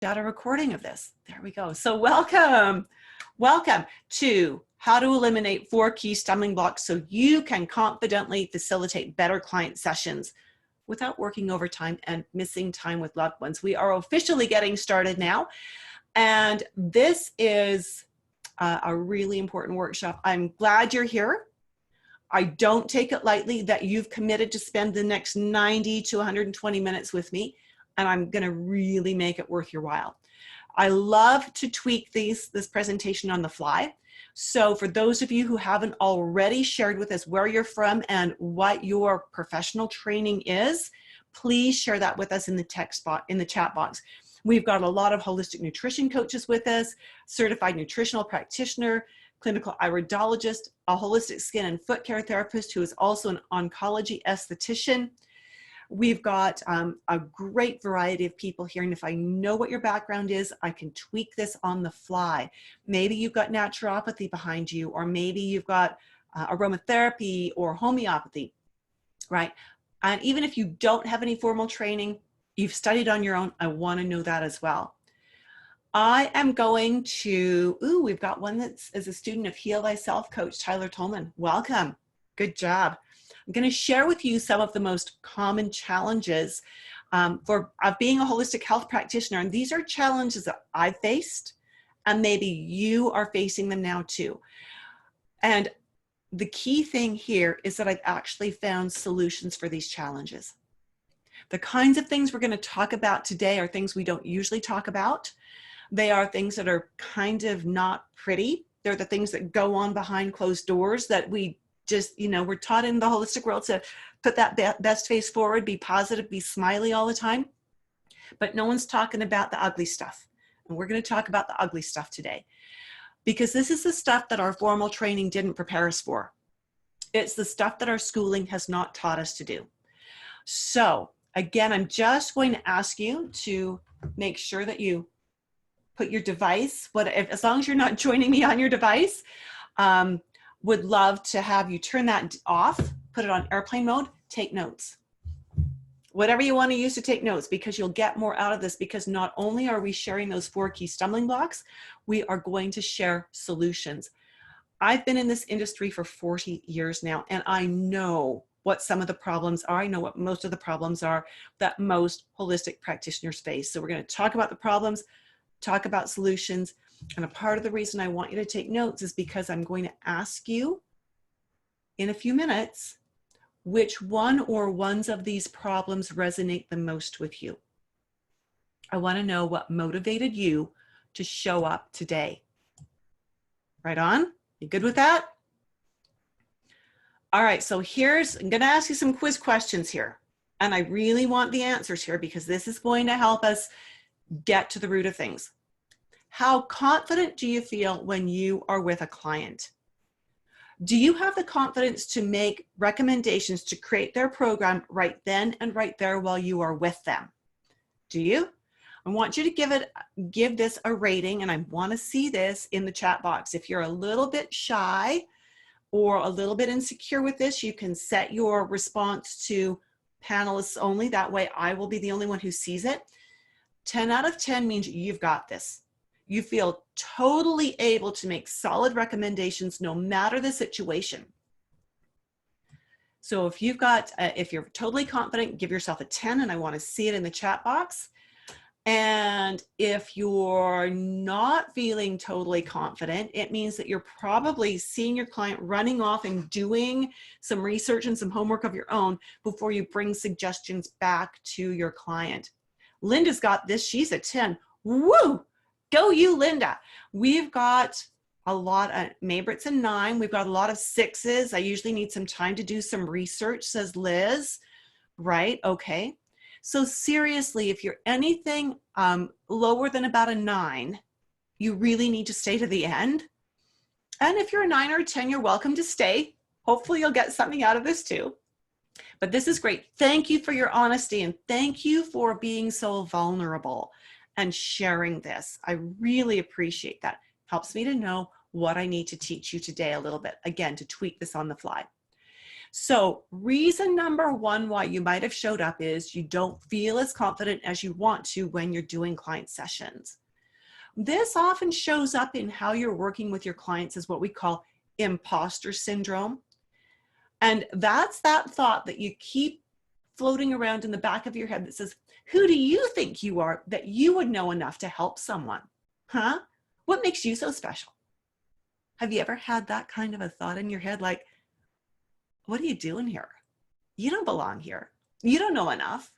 got a recording of this. There we go. So welcome to how to eliminate 4 key stumbling blocks so you can confidently facilitate better client sessions without working overtime and missing time with loved ones. We are officially getting started now, and this is a really important workshop. I'm glad you're here. I don't take it lightly that you've committed to spend the next 90 to 120 minutes with me, and I'm going to really make it worth your while. I love to tweak this presentation on the fly. So for those of you who haven't already shared with us where you're from and what your professional training is, please share that with us in the chat box. We've got a lot of holistic nutrition coaches with us, certified nutritional practitioner, clinical iridologist, a holistic skin and foot care therapist who is also an oncology esthetician. We've got a great variety of people here, and if I know what your background is, I can tweak this on the fly. Maybe you've got naturopathy behind you, or maybe you've got aromatherapy or homeopathy, right? And even if you don't have any formal training, you've studied on your own, I want to know that as well. I am going to, we've got one that's a student of Heal Thyself coach, Tyler Tolman. Welcome. Good job. I'm going to share with you some of the most common challenges of being a holistic health practitioner. And these are challenges that I've faced, and maybe you are facing them now too. And the key thing here is that I've actually found solutions for these challenges. The kinds of things we're going to talk about today are things we don't usually talk about. They are things that are kind of not pretty. They're the things that go on behind closed doors that we just, we're taught in the holistic world to put that best face forward, be positive, be smiley all the time. But no one's talking about the ugly stuff. And we're going to talk about the ugly stuff today, because this is the stuff that our formal training didn't prepare us for. It's the stuff that our schooling has not taught us to do. So again, I'm just going to ask you to make sure that you put your device, as long as you're not joining me on your device, would love to have you turn that off, put it on airplane mode, take notes. Whatever you want to use to take notes, because you'll get more out of this, because not only are we sharing those 4 key stumbling blocks, we are going to share solutions. I've been in this industry for 40 years now, and I know what some of the problems are. I know what most of the problems are that most holistic practitioners face. So we're going to talk about the problems, talk about solutions. And a part of the reason I want you to take notes is because I'm going to ask you in a few minutes which one or ones of these problems resonate the most with you. I want to know what motivated you to show up today. Right on? You good with that? All right, so I'm going to ask you some quiz questions here. And I really want the answers here, because this is going to help us get to the root of things. How confident do you feel when you are with a client? Do you have the confidence to make recommendations to create their program right then and right there while you are with them? Do you? I want you to give this a rating, and I want to see this in the chat box. If you're a little bit shy or a little bit insecure with this, you can set your response to panelists only. That way I will be the only one who sees it. 10 out of 10 means you've got this. You feel totally able to make solid recommendations no matter the situation. So if if you're totally confident, give yourself a 10, and I want to see it in the chat box. And if you're not feeling totally confident, it means that you're probably seeing your client running off and doing some research and some homework of your own before you bring suggestions back to your client. Linda's got this. She's a 10. Woo! Go you, Linda. We've got a lot of Maybrit's a 9. We've got a lot of 6s. I usually need some time to do some research, says Liz. Right, okay. So seriously, if you're anything lower than about a 9, you really need to stay to the end. And if you're a 9 or a 10, you're welcome to stay. Hopefully you'll get something out of this too. But this is great. Thank you for your honesty, and thank you for being so vulnerable and sharing this. I really appreciate that. Helps me to know what I need to teach you today a little bit, again, to tweak this on the fly. So reason number one why you might have showed up is you don't feel as confident as you want to when you're doing client sessions. This often shows up in how you're working with your clients as what we call imposter syndrome. And that's that thought that you keep floating around in the back of your head that says, who do you think you are that you would know enough to help someone? Huh? What makes you so special? Have you ever had that kind of a thought in your head like, what are you doing here? You don't belong here. You don't know enough.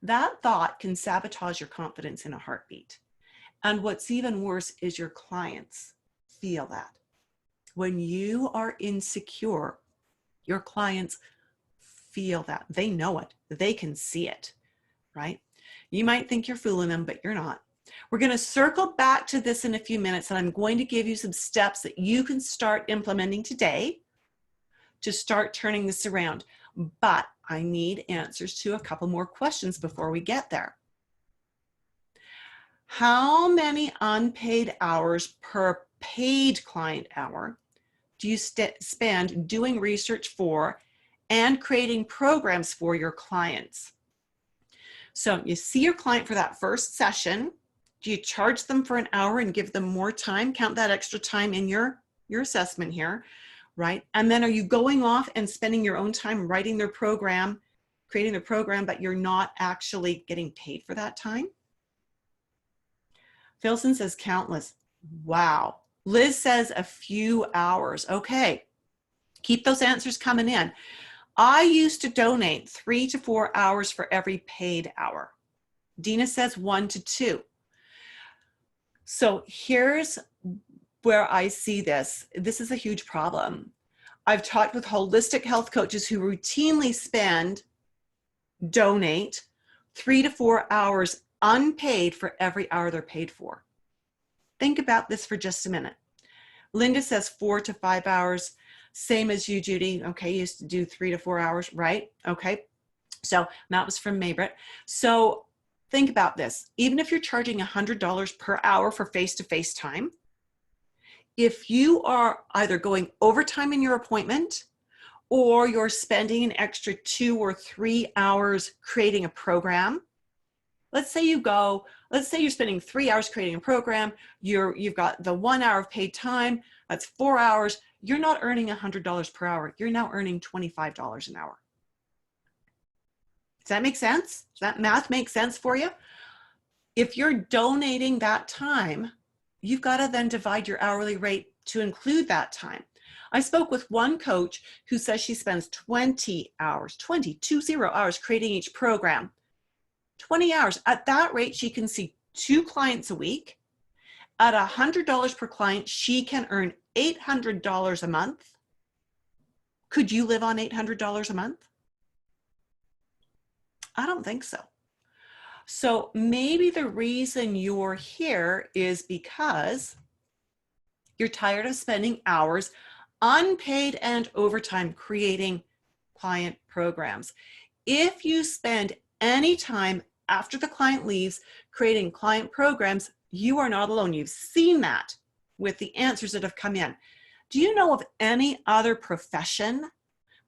That thought can sabotage your confidence in a heartbeat. And what's even worse is your clients feel that. When you are insecure, your clients feel that. They know it. They can see it, right? You might think you're fooling them, but you're not. We're going to circle back to this in a few minutes, and I'm going to give you some steps that you can start implementing today to start turning this around. But I need answers to a couple more questions before we get there. How many unpaid hours per paid client hour do you spend doing research for and creating programs for your clients? So you see your client for that first session. Do you charge them for an hour and give them more time? Count that extra time in your assessment here, right? And then are you going off and spending your own time writing their program, creating their program, but you're not actually getting paid for that time? Philson says countless. Wow. Liz says a few hours. Okay. Keep those answers coming in. I used to donate 3 to 4 hours for every paid hour. Dina says 1 to 2. So here's where I see this. This is a huge problem. I've talked with holistic health coaches who routinely donate 3 to 4 hours unpaid for every hour they're paid for. Think about this for just a minute. Linda says 4 to 5 hours. Same as you, Judy. Okay, used to do 3 to 4 hours, right? Okay, so that was from Maybrit. So think about this. Even if you're charging $100 per hour for face-to-face time, if you are either going overtime in your appointment or you're spending an extra 2 or 3 hours creating a program, let's say you're spending 3 hours creating a program, you've got the 1 hour of paid time, that's 4 hours, you're not earning $100 per hour. You're now earning $25 an hour. Does that make sense? Does that math make sense for you? If you're donating that time, you've got to then divide your hourly rate to include that time. I spoke with one coach who says she spends 20 hours creating each program. 20 hours. At that rate, she can see 2 clients a week. At $100 per client, she can earn $800 a month. Could you live on $800 a month? I don't think so. So maybe the reason you're here is because you're tired of spending hours unpaid and overtime creating client programs. If you spend any time after the client leaves creating client programs, you are not alone. You've seen that with the answers that have come in. Do you know of any other profession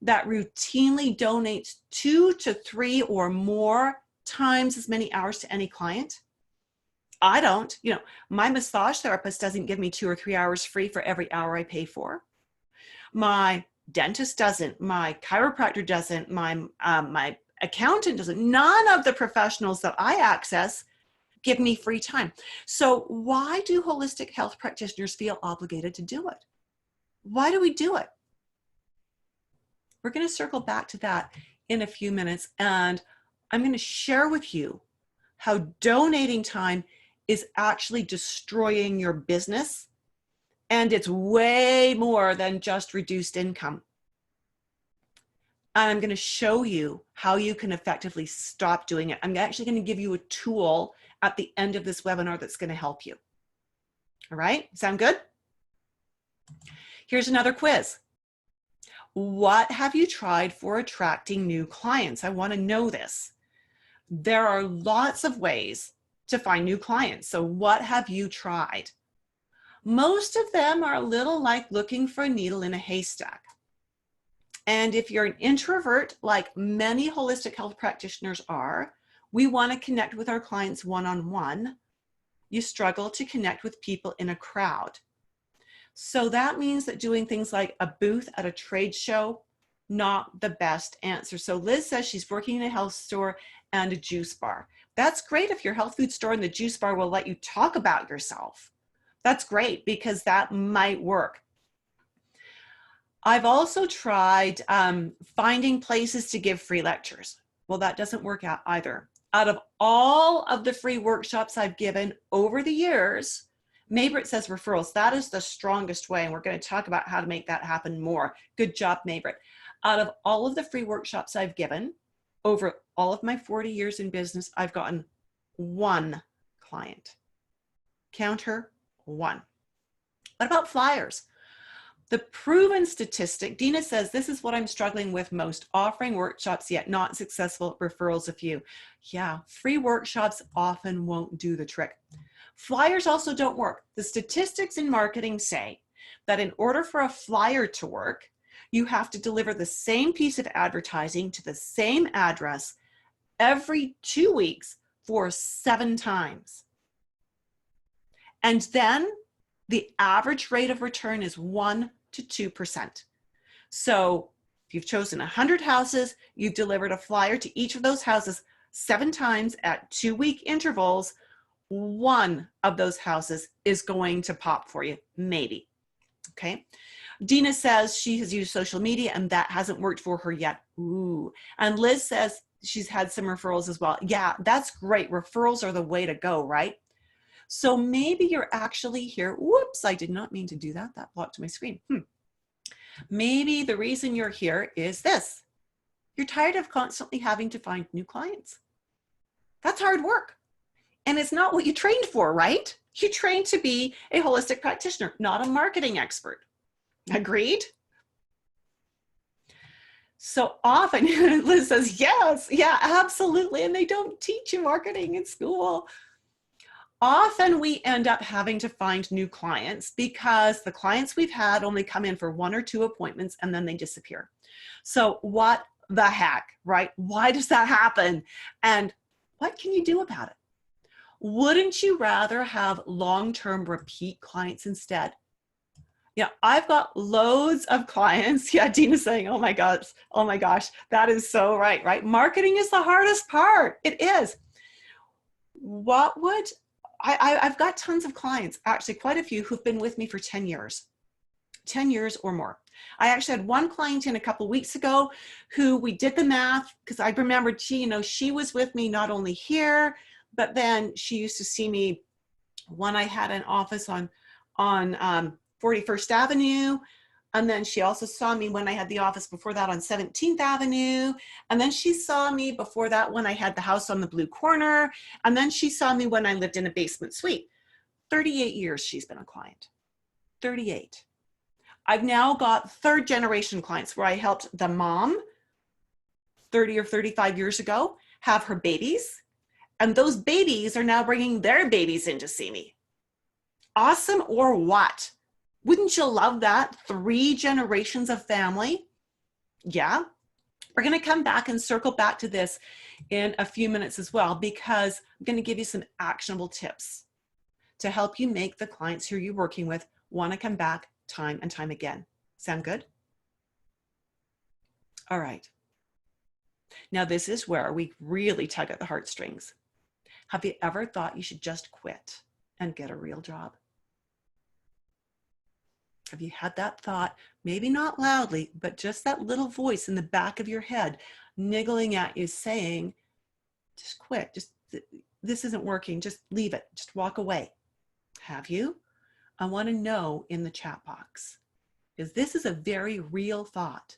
that routinely donates 2 to 3 or more times as many hours to any client? I don't. My massage therapist doesn't give me 2 or 3 hours free for every hour I pay for. My dentist doesn't. My chiropractor doesn't. My accountant doesn't. None of the professionals that I access give me free time. So why do holistic health practitioners feel obligated to do it? Why do we do it? We're going to circle back to that in a few minutes, and I'm going to share with you how donating time is actually destroying your business, and it's way more than just reduced income. And I'm going to show you how you can effectively stop doing it. I'm actually going to give you a tool at the end of this webinar that's going to help you. All right, sound good? Here's another quiz. What have you tried for attracting new clients? I want to know this. There are lots of ways to find new clients. So what have you tried? Most of them are a little like looking for a needle in a haystack. And if you're an introvert, like many holistic health practitioners are, we want to connect with our clients one-on-one. You struggle to connect with people in a crowd. So that means that doing things like a booth at a trade show, not the best answer. So Liz says she's working in a health store and a juice bar. That's great if your health food store and the juice bar will let you talk about yourself. That's great because that might work. I've also tried finding places to give free lectures. Well, that doesn't work out either. Out of all of the free workshops I've given over the years, Maybrit says referrals. That is the strongest way, and we're going to talk about how to make that happen more. Good job, Maybrit. Out of all of the free workshops I've given, over all of my 40 years in business, I've gotten one client. Count her, one. What about flyers? The proven statistic, Dina says, this is what I'm struggling with most, offering workshops yet not successful, referrals a few. Yeah, free workshops often won't do the trick. Flyers also don't work. The statistics in marketing say that in order for a flyer to work, you have to deliver the same piece of advertising to the same address every 2 weeks for 7 times. And then the average rate of return is 1 to 2%. So if you've chosen 100 houses, you've delivered a flyer to each of those houses 7 times at 2-week intervals, one of those houses is going to pop for you, maybe. Okay. Dina says she has used social media and that hasn't worked for her yet. Ooh. And Liz says she's had some referrals as well. Yeah, that's great. Referrals are the way to go, right? So maybe you're actually here. Whoops, I did not mean to do that. That blocked my screen. Maybe the reason you're here is this. You're tired of constantly having to find new clients. That's hard work. And it's not what you trained for, right? You trained to be a holistic practitioner, not a marketing expert. Agreed? So often, Liz says, yes, yeah, absolutely. And they don't teach you marketing in school. Often we end up having to find new clients because the clients we've had only come in for 1 or 2 appointments and then they disappear. So what the heck, right? Why does that happen? And what can you do about it? Wouldn't you rather have long-term repeat clients instead? Yeah, I've got loads of clients. Yeah, Dina's saying, oh my gosh, that is so right, right? Marketing is the hardest part. It is. What would, I've got tons of clients, actually quite a few who've been with me for 10 years or more. I actually had one client in a couple weeks ago who we did the math because I remembered she was with me not only here, but then she used to see me when I had an office on 41st Avenue. And then she also saw me when I had the office before that on 17th Avenue. And then she saw me before that when I had the house on the blue corner. And then she saw me when I lived in a basement suite. 38 years she's been a client. 38. I've now got 3rd generation clients where I helped the mom 30 or 35 years ago have her babies. And those babies are now bringing their babies in to see me. Awesome or what? Wouldn't you love that? 3 generations of family? Yeah. We're going to come back and circle back to this in a few minutes as well, because I'm going to give you some actionable tips to help you make the clients who you're working with want to come back time and time again. Sound good? All right. Now this is where we really tug at the heartstrings. Have you ever thought you should just quit and get a real job? Have you had that thought? Maybe not loudly, but just that little voice in the back of your head niggling at you saying, just quit, this isn't working, just leave it, just walk away. Have you? I want to know in the chat box, because this is a very real thought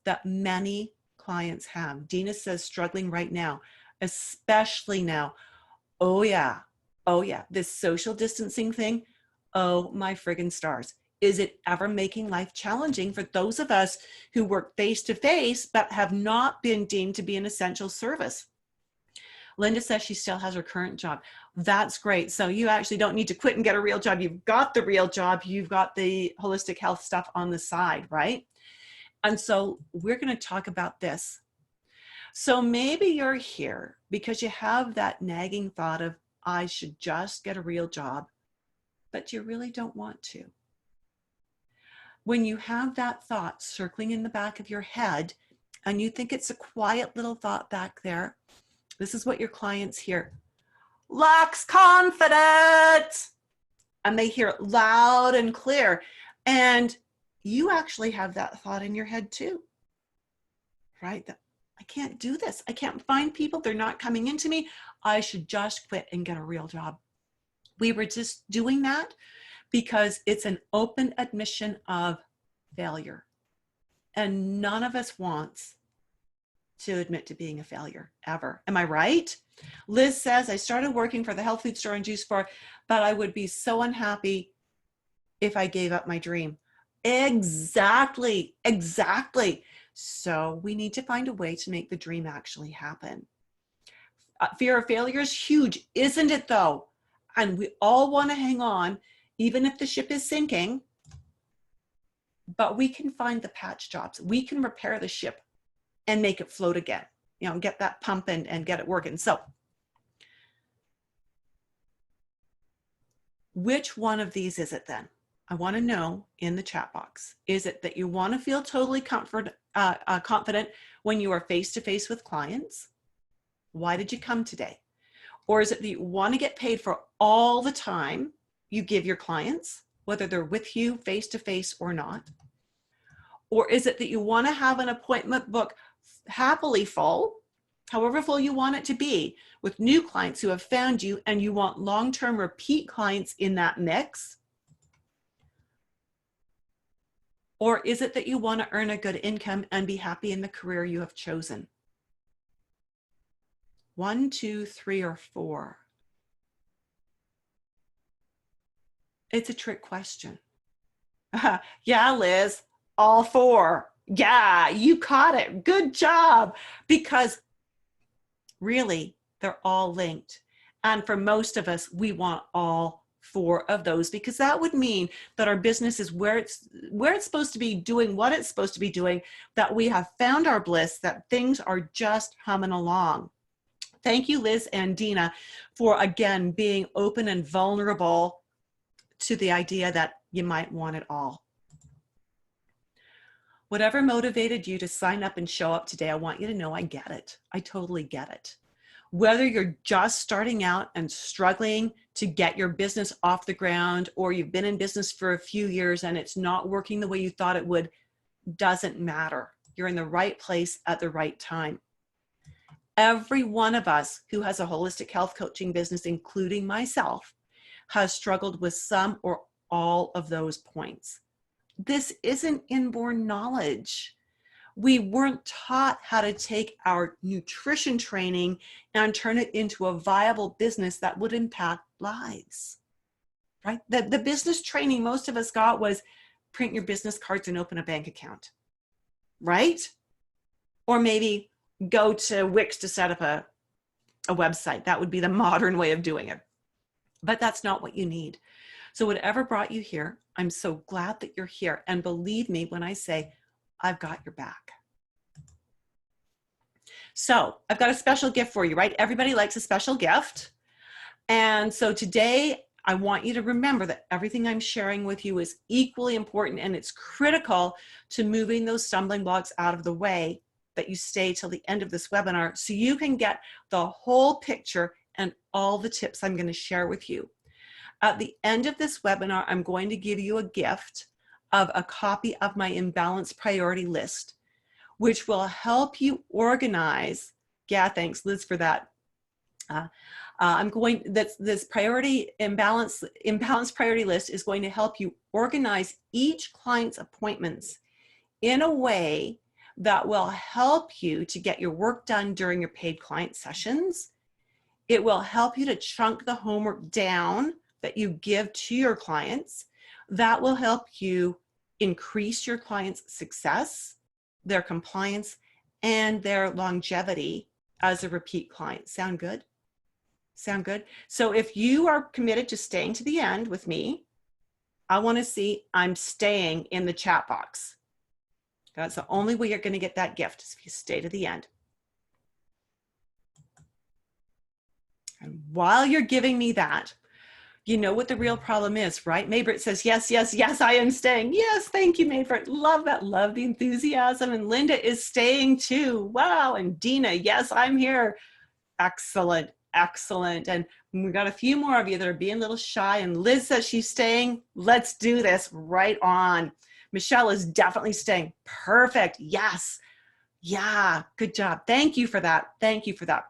that many clients have. Dina says struggling right now, especially now. Oh yeah, this social distancing thing, oh my friggin' stars. Is it ever making life challenging for those of us who work face-to-face but have not been deemed to be an essential service? Linda says she still has her current job. That's great. So you actually don't need to quit and get a real job. You've got the real job. You've got the holistic health stuff on the side, right? And so we're going to talk about this. So maybe you're here because you have that nagging thought of, I should just get a real job, but you really don't want to. When you have that thought circling in the back of your head and you think it's a quiet little thought back there, this is what your clients hear. Lacks confidence. And they hear it loud and clear. And you actually have that thought in your head too, right? That I can't do this. I can't find people. They're not coming into me. I should just quit and get a real job. We were just doing that because it's an open admission of failure. And none of us wants to admit to being a failure ever. Am I right? Liz says, I started working for the health food store and juice bar, but I would be so unhappy if I gave up my dream. Exactly, exactly. So we need to find a way to make the dream actually happen. Fear of failure is huge, isn't it though? And we all want to hang on, even if the ship is sinking, but we can find the patch jobs. We can repair the ship and make it float again, you know, get that pump and get it working. So which one of these is it then? I want to know in the chat box. Is it that you want to feel totally confident when you are face-to-face with clients? Why did you come today? Or is it that you want to get paid for all the time you give your clients, whether they're with you face-to-face or not? Or is it that you want to have an appointment book happily full, however full you want it to be, with new clients who have found you, and you want long-term repeat clients in that mix? Or is it that you want to earn a good income and be happy in the career you have chosen? 1, 2, 3, or 4? It's a trick question. Yeah, Liz, all 4. Yeah, you caught it. Good job. Because really, they're all linked. And for most of us, we want all 4 of those, because that would mean that our business is where it's supposed to be, doing what it's supposed to be doing, that we have found our bliss, that things are just humming along. Thank you, Liz and Dina, for again being open and vulnerable to the idea that you might want it all. Whatever motivated you to sign up and show up today, I want you to know I get it. I totally get it. Whether you're just starting out and struggling to get your business off the ground, or you've been in business for a few years and it's not working the way you thought it would, doesn't matter. You're in the right place at the right time. Every one of us who has a holistic health coaching business, including myself, has struggled with some or all of those points. This isn't inborn knowledge. We weren't taught how to take our nutrition training and turn it into a viable business that would impact lives, right? The business training most of us got was print your business cards and open a bank account, right? Or maybe go to Wix to set up a website. That would be the modern way of doing it. But that's not what you need. So whatever brought you here, I'm so glad that you're here. And believe me when I say, I've got your back. So I've got a special gift for you, right? Everybody likes a special gift. And so today, I want you to remember that everything I'm sharing with you is equally important, and it's critical to moving those stumbling blocks out of the way, that you stay till the end of this webinar so you can get the whole picture and all the tips I'm going to share with you. At the end of this webinar, I'm going to give you a gift of a copy of my imbalance priority list, which will help you organize. Yeah, thanks, Liz, for that. This priority imbalance priority list is going to help you organize each client's appointments in a way that will help you to get your work done during your paid client sessions. It will help you to chunk the homework down that you give to your clients. That will help you increase your clients' success, their compliance, and their longevity as a repeat client. Sound good? Sound good? So if you are committed to staying to the end with me, I want to see I'm staying in the chat box. That's the only way you're going to get that gift, is if you stay to the end. And while you're giving me that, you know what the real problem is, right? Maybrit says, yes, yes, yes, I am staying. Yes, thank you, Maybrit. Love that. Love the enthusiasm. And Linda is staying too. Wow. And Dina, yes, I'm here. Excellent, excellent. And we got a few more of you that are being a little shy. And Liz says she's staying. Let's do this. Right on. Michelle is definitely staying. Perfect. Yes. Yeah. Good job. Thank you for that. Thank you for that.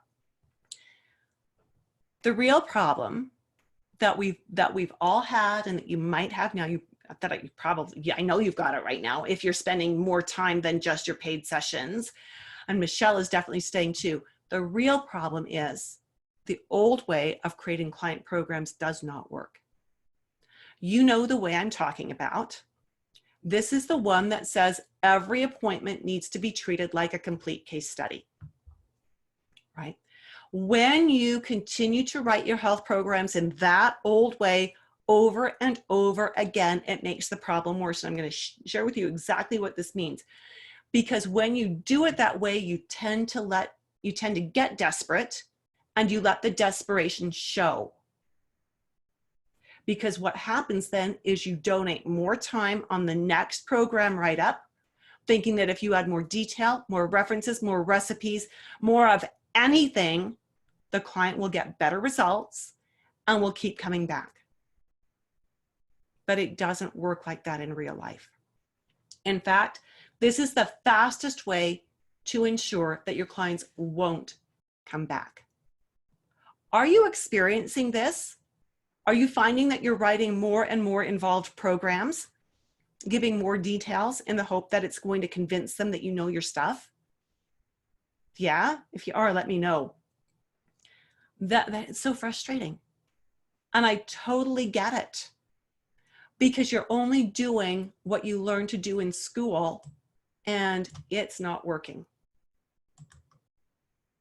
The real problem that we've all had, and that you might have now, I know you've got it right now, if you're spending more time than just your paid sessions, and Michelle is definitely staying too. The real problem is the old way of creating client programs does not work. You know the way I'm talking about. This is the one that says every appointment needs to be treated like a complete case study, right? When you continue to write your health programs in that old way over and over again, it makes the problem worse. And I'm going to share with you exactly what this means. Because when you do it that way, you tend to get desperate, and you let the desperation show. Because what happens then is you donate more time on the next program write-up, thinking that if you add more detail, more references, more recipes, more of anything, the client will get better results and will keep coming back. But it doesn't work like that in real life. In fact, this is the fastest way to ensure that your clients won't come back. Are you experiencing this? Are you finding that you're writing more and more involved programs, giving more details in the hope that it's going to convince them that you know your stuff? Yeah, if you are, let me know. That it's so frustrating. And I totally get it, because you're only doing what you learned to do in school, and it's not working.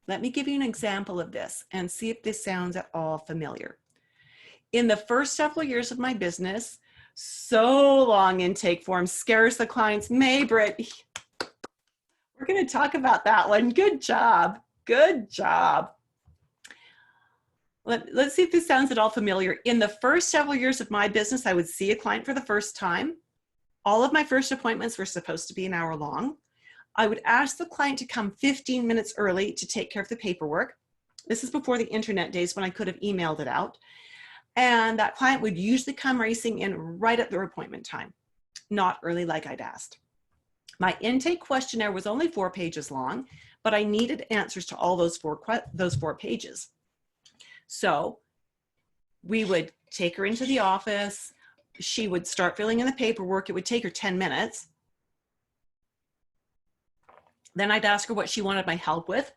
Let me give you an example of this and see if this sounds at all familiar. In the first several years of my business, so long intake form scares the clients. Maybrit, we're going to talk about that one. Good job. Good job. Let's see if this sounds at all familiar. In the first several years of my business, I would see a client for the first time. All of my first appointments were supposed to be an hour long. I would ask the client to come 15 minutes early to take care of the paperwork. This is before the internet days when I could have emailed it out. And that client would usually come racing in right at their appointment time, not early like I'd asked. My intake questionnaire was only 4 pages long, but I needed answers to all those four pages. So we would take her into the office. She would start filling in the paperwork. It would take her 10 minutes. Then I'd ask her what she wanted my help with.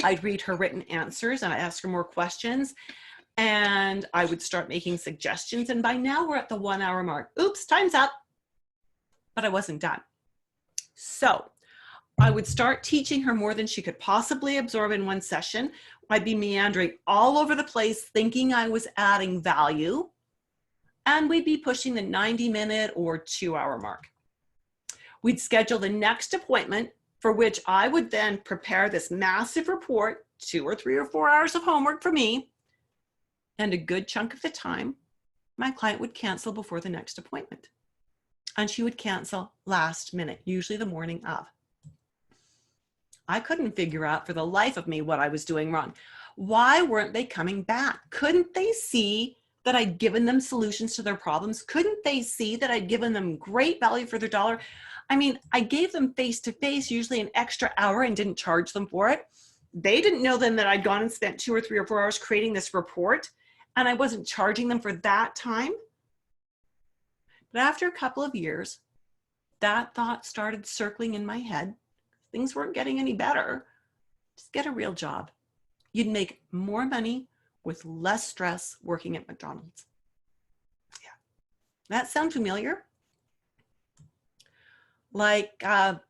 I'd read her written answers, and I'd ask her more questions. And I would start making suggestions. And by now we're at the 1 hour mark. Oops, time's up. But I wasn't done. So I would start teaching her more than she could possibly absorb in one session. I'd be meandering all over the place thinking I was adding value. And we'd be pushing the 90-minute or 2 hour mark. We'd schedule the next appointment, for which I would then prepare this massive report, 2 or 3 or 4 hours of homework for me. And a good chunk of the time, my client would cancel before the next appointment. And she would cancel last minute, usually the morning of. I couldn't figure out for the life of me what I was doing wrong. Why weren't they coming back? Couldn't they see that I'd given them solutions to their problems? Couldn't they see that I'd given them great value for their dollar? I mean, I gave them face-to-face, usually an extra hour, and didn't charge them for it. They didn't know then that I'd gone and spent 2 or 3 or 4 hours creating this report, and I wasn't charging them for that time. But after a couple of years, that thought started circling in my head. Things weren't getting any better. Just get a real job. You'd make more money with less stress working at McDonald's. Yeah. That sound familiar? Like how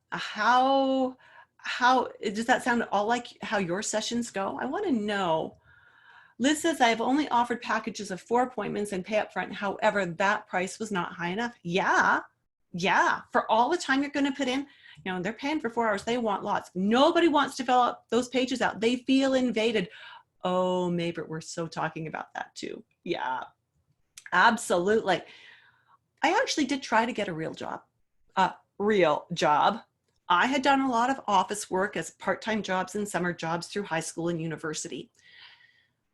does that sound all like how your sessions go? I want to know. Liz says, I have only offered packages of 4 appointments and pay up front. However, that price was not high enough. Yeah. For all the time you're going to put in. You know, they're paying for 4 hours. They want lots. Nobody wants to fill out those pages out. They feel invaded. Oh, Maybert, we're so talking about that too. Yeah, absolutely. I actually did try to get a real job. I had done a lot of office work as part-time jobs and summer jobs through high school and university.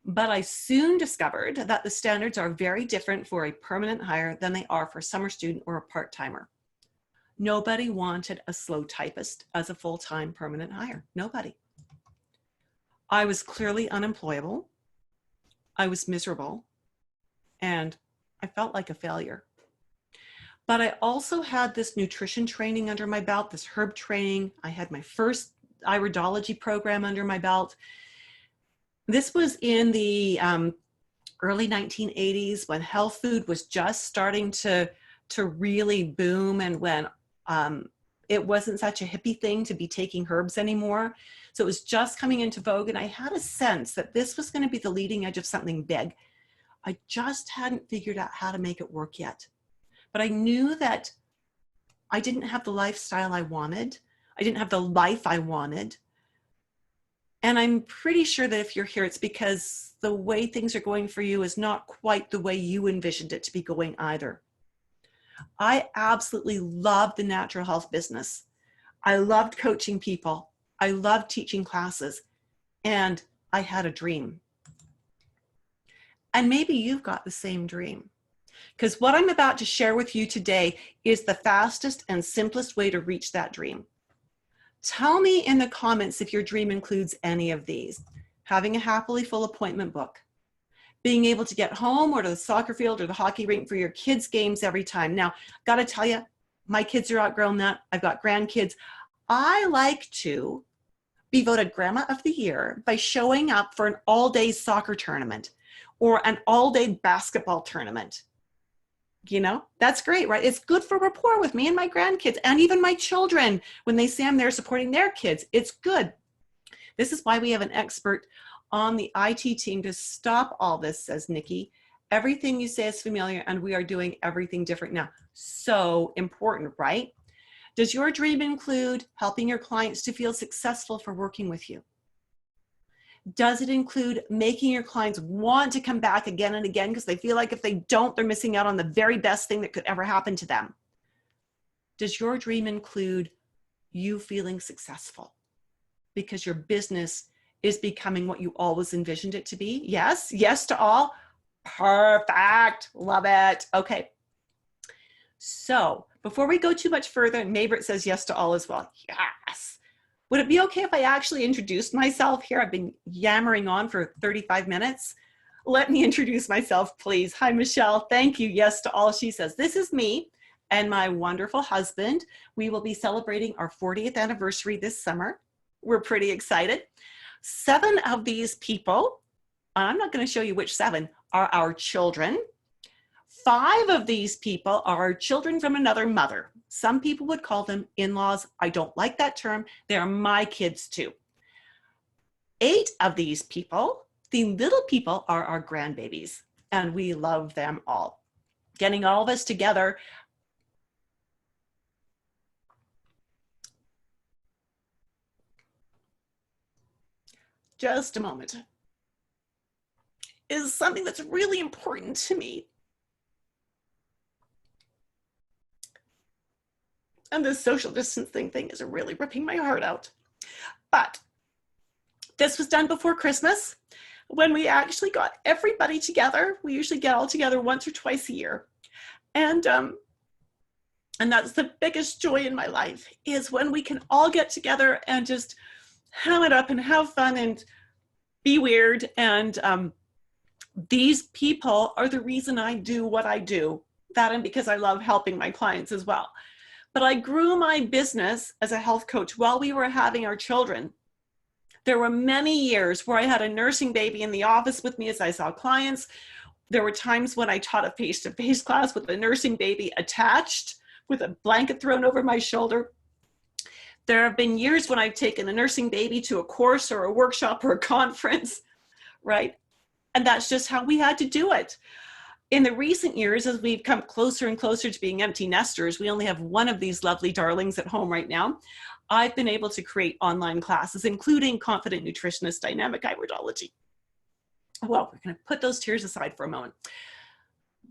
But I soon discovered that the standards are very different for a permanent hire than they are for a summer student or a part-timer. Nobody wanted a slow typist as a full-time permanent hire. Nobody. I was clearly unemployable. I was miserable. And I felt like a failure. But I also had this nutrition training under my belt, this herb training. I had my first iridology program under my belt. This was in the early 1980s when health food was just starting to really boom, and when it wasn't such a hippie thing to be taking herbs anymore. So it was just coming into vogue, and I had a sense that this was going to be the leading edge of something big. I just hadn't figured out how to make it work yet. But I knew that I didn't have the lifestyle I wanted. I didn't have the life I wanted. And I'm pretty sure that if you're here, it's because the way things are going for you is not quite the way you envisioned it to be going either. I absolutely loved the natural health business. I loved coaching people. I loved teaching classes. And I had a dream. And maybe you've got the same dream. Because what I'm about to share with you today is the fastest and simplest way to reach that dream. Tell me in the comments if your dream includes any of these. Having a happily full appointment book. Being able to get home or to the soccer field or the hockey rink for your kids' games every time. Now, got to tell you, my kids are outgrown that. I've got grandkids. I like to be voted Grandma of the Year by showing up for an all-day soccer tournament or an all-day basketball tournament. You know, that's great, right? It's good for rapport with me and my grandkids and even my children. When they say I'm there supporting their kids, it's good. This is why we have an expert on the IT team to stop all this, says Nikki. Everything you say is familiar and we are doing everything different now. So important, right? Does your dream include helping your clients to feel successful for working with you? Does it include making your clients want to come back again and again because they feel like if they don't, they're missing out on the very best thing that could ever happen to them? Does your dream include you feeling successful because your business is becoming what you always envisioned it to be? Yes, yes to all. Perfect, love it. Okay, so before we go too much further, Maybert says yes to all as well. Yes. Would it be okay if I actually introduced myself here? I've been yammering on for 35 minutes. Let me introduce myself, please. Hi, Michelle. Thank you. Yes to all, she says. This is me and my wonderful husband. We will be celebrating our 40th anniversary this summer. We're pretty excited. 7 of these people, I'm not going to show you which 7, are our children. 5 of these people are children from another mother. Some people would call them in-laws. I don't like that term. They are my kids too. 8 of these people, the little people, are our grandbabies, and we love them all. Getting all of us together. Just a moment. Is something that's really important to me. And this social distancing thing is really ripping my heart out. But this was done before Christmas when we actually got everybody together. We usually get all together once or twice a year. And that's the biggest joy in my life, is when we can all get together and just ham it up and have fun and be weird. And these people are the reason I do what I do. That and because I love helping my clients as well. But I grew my business as a health coach while we were having our children. There were many years where I had a nursing baby in the office with me as I saw clients. There were times when I taught a face-to-face class with a nursing baby attached with a blanket thrown over my shoulder. There have been years when I've taken a nursing baby to a course or a workshop or a conference, right? And that's just how we had to do it. In the recent years, as we've come closer and closer to being empty nesters, we only have one of these lovely darlings at home right now. I've been able to create online classes, including Confident Nutritionist, Dynamic Iridology. Well, we're going to put those tears aside for a moment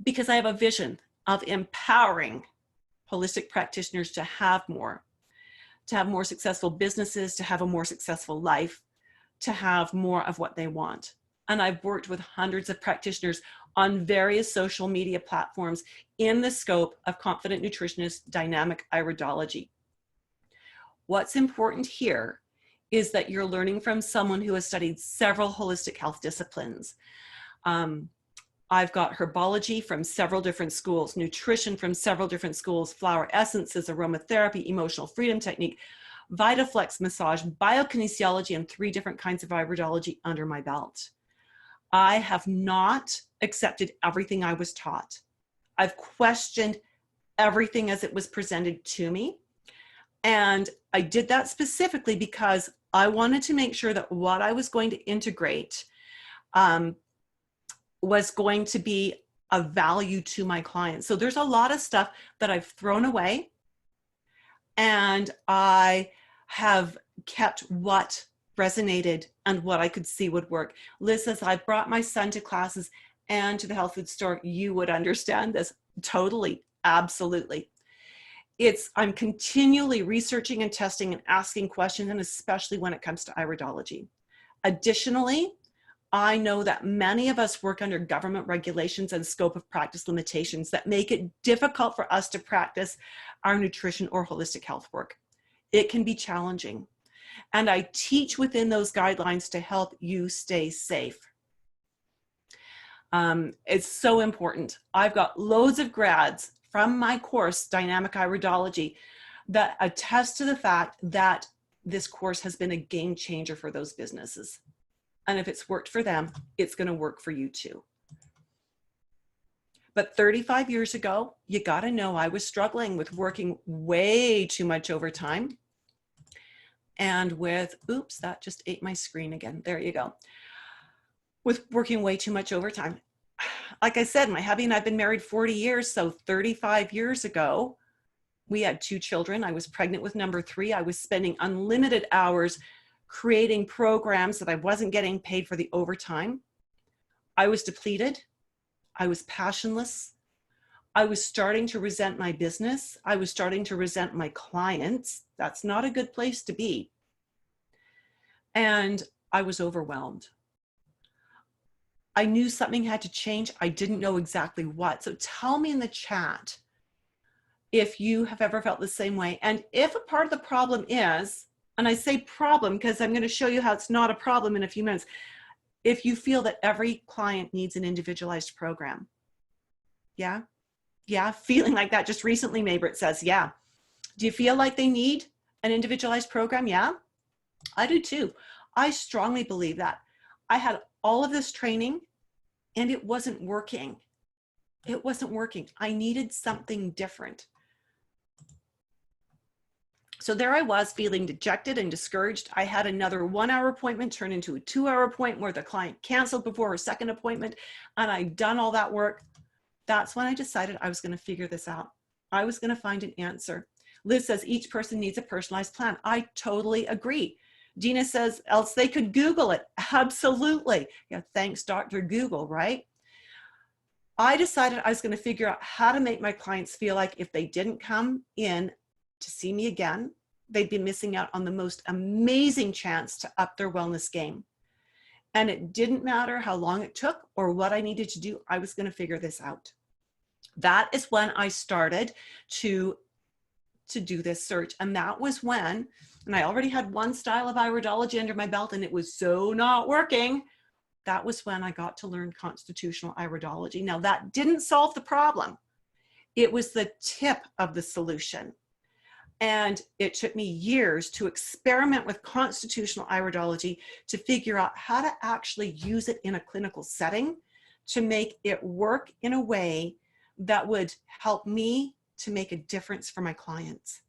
because I have a vision of empowering holistic practitioners to have more successful businesses, to have a more successful life, to have more of what they want. And I've worked with hundreds of practitioners on various social media platforms in the scope of Confident Nutritionist Dynamic Iridology. What's important here is that you're learning from someone who has studied several holistic health disciplines. I've got herbology from several different schools, nutrition from several different schools, flower essences, aromatherapy, emotional freedom technique, VitaFlex massage, biokinesiology, and 3 different kinds of iridology under my belt. I have not accepted everything I was taught. I've questioned everything as it was presented to me. And I did that specifically because I wanted to make sure that what I was going to integrate was going to be of value to my clients. So there's a lot of stuff that I've thrown away, and I have kept what resonated and what I could see would work. Liz says, I brought my son to classes and to the health food store. You would understand this. Totally. Absolutely. I'm continually researching and testing and asking questions, and especially when it comes to iridology. Additionally, I know that many of us work under government regulations and scope of practice limitations that make it difficult for us to practice our nutrition or holistic health work. It can be challenging. And I teach within those guidelines to help you stay safe. It's so important. I've got loads of grads from my course, Dynamic Iridology, that attest to the fact that this course has been a game changer for those businesses. And if it's worked for them, it's going to work for you too. But 35 years ago, you got to know I was struggling with working way too much overtime. And with, oops, that just ate my screen again. There you go. With working way too much overtime. Like I said, my hubby and I've been married 40 years. So 35 years ago, we had 2 children. I was pregnant with number 3. I was spending unlimited hours creating programs that I wasn't getting paid for the overtime. I was depleted. I was passionless. I was starting to resent my business. I was starting to resent my clients. That's not a good place to be. And I was overwhelmed. I knew something had to change. I didn't know exactly what. So tell me in the chat if you have ever felt the same way. And if a part of the problem is, and I say problem because I'm going to show you how it's not a problem in a few minutes, if you feel that every client needs an individualized program. Yeah? Yeah, feeling like that. Just recently, Maybrit says, yeah. Do you feel like they need an individualized program? Yeah, I do too. I strongly believe that. I had all of this training and it wasn't working. It wasn't working. I needed something different. So there I was, feeling dejected and discouraged. I had another 1-hour appointment turn into a 2-hour appointment where the client canceled before her second appointment, and I'd done all that work. That's when I decided I was going to figure this out. I was going to find an answer. Liz says each person needs a personalized plan. I totally agree. Dina says, else they could Google it. Absolutely. Yeah, thanks, Dr. Google, right? I decided I was going to figure out how to make my clients feel like if they didn't come in to see me again, they'd be missing out on the most amazing chance to up their wellness game. And it didn't matter how long it took or what I needed to do. I was going to figure this out. That is when I started to do this search. And that was when, and I already had one style of iridology under my belt and it was so not working. That was when I got to learn constitutional iridology. Now that didn't solve the problem. It was the tip of the solution. And it took me years to experiment with constitutional iridology to figure out how to actually use it in a clinical setting to make it work in a way that would help me to make a difference for my clients.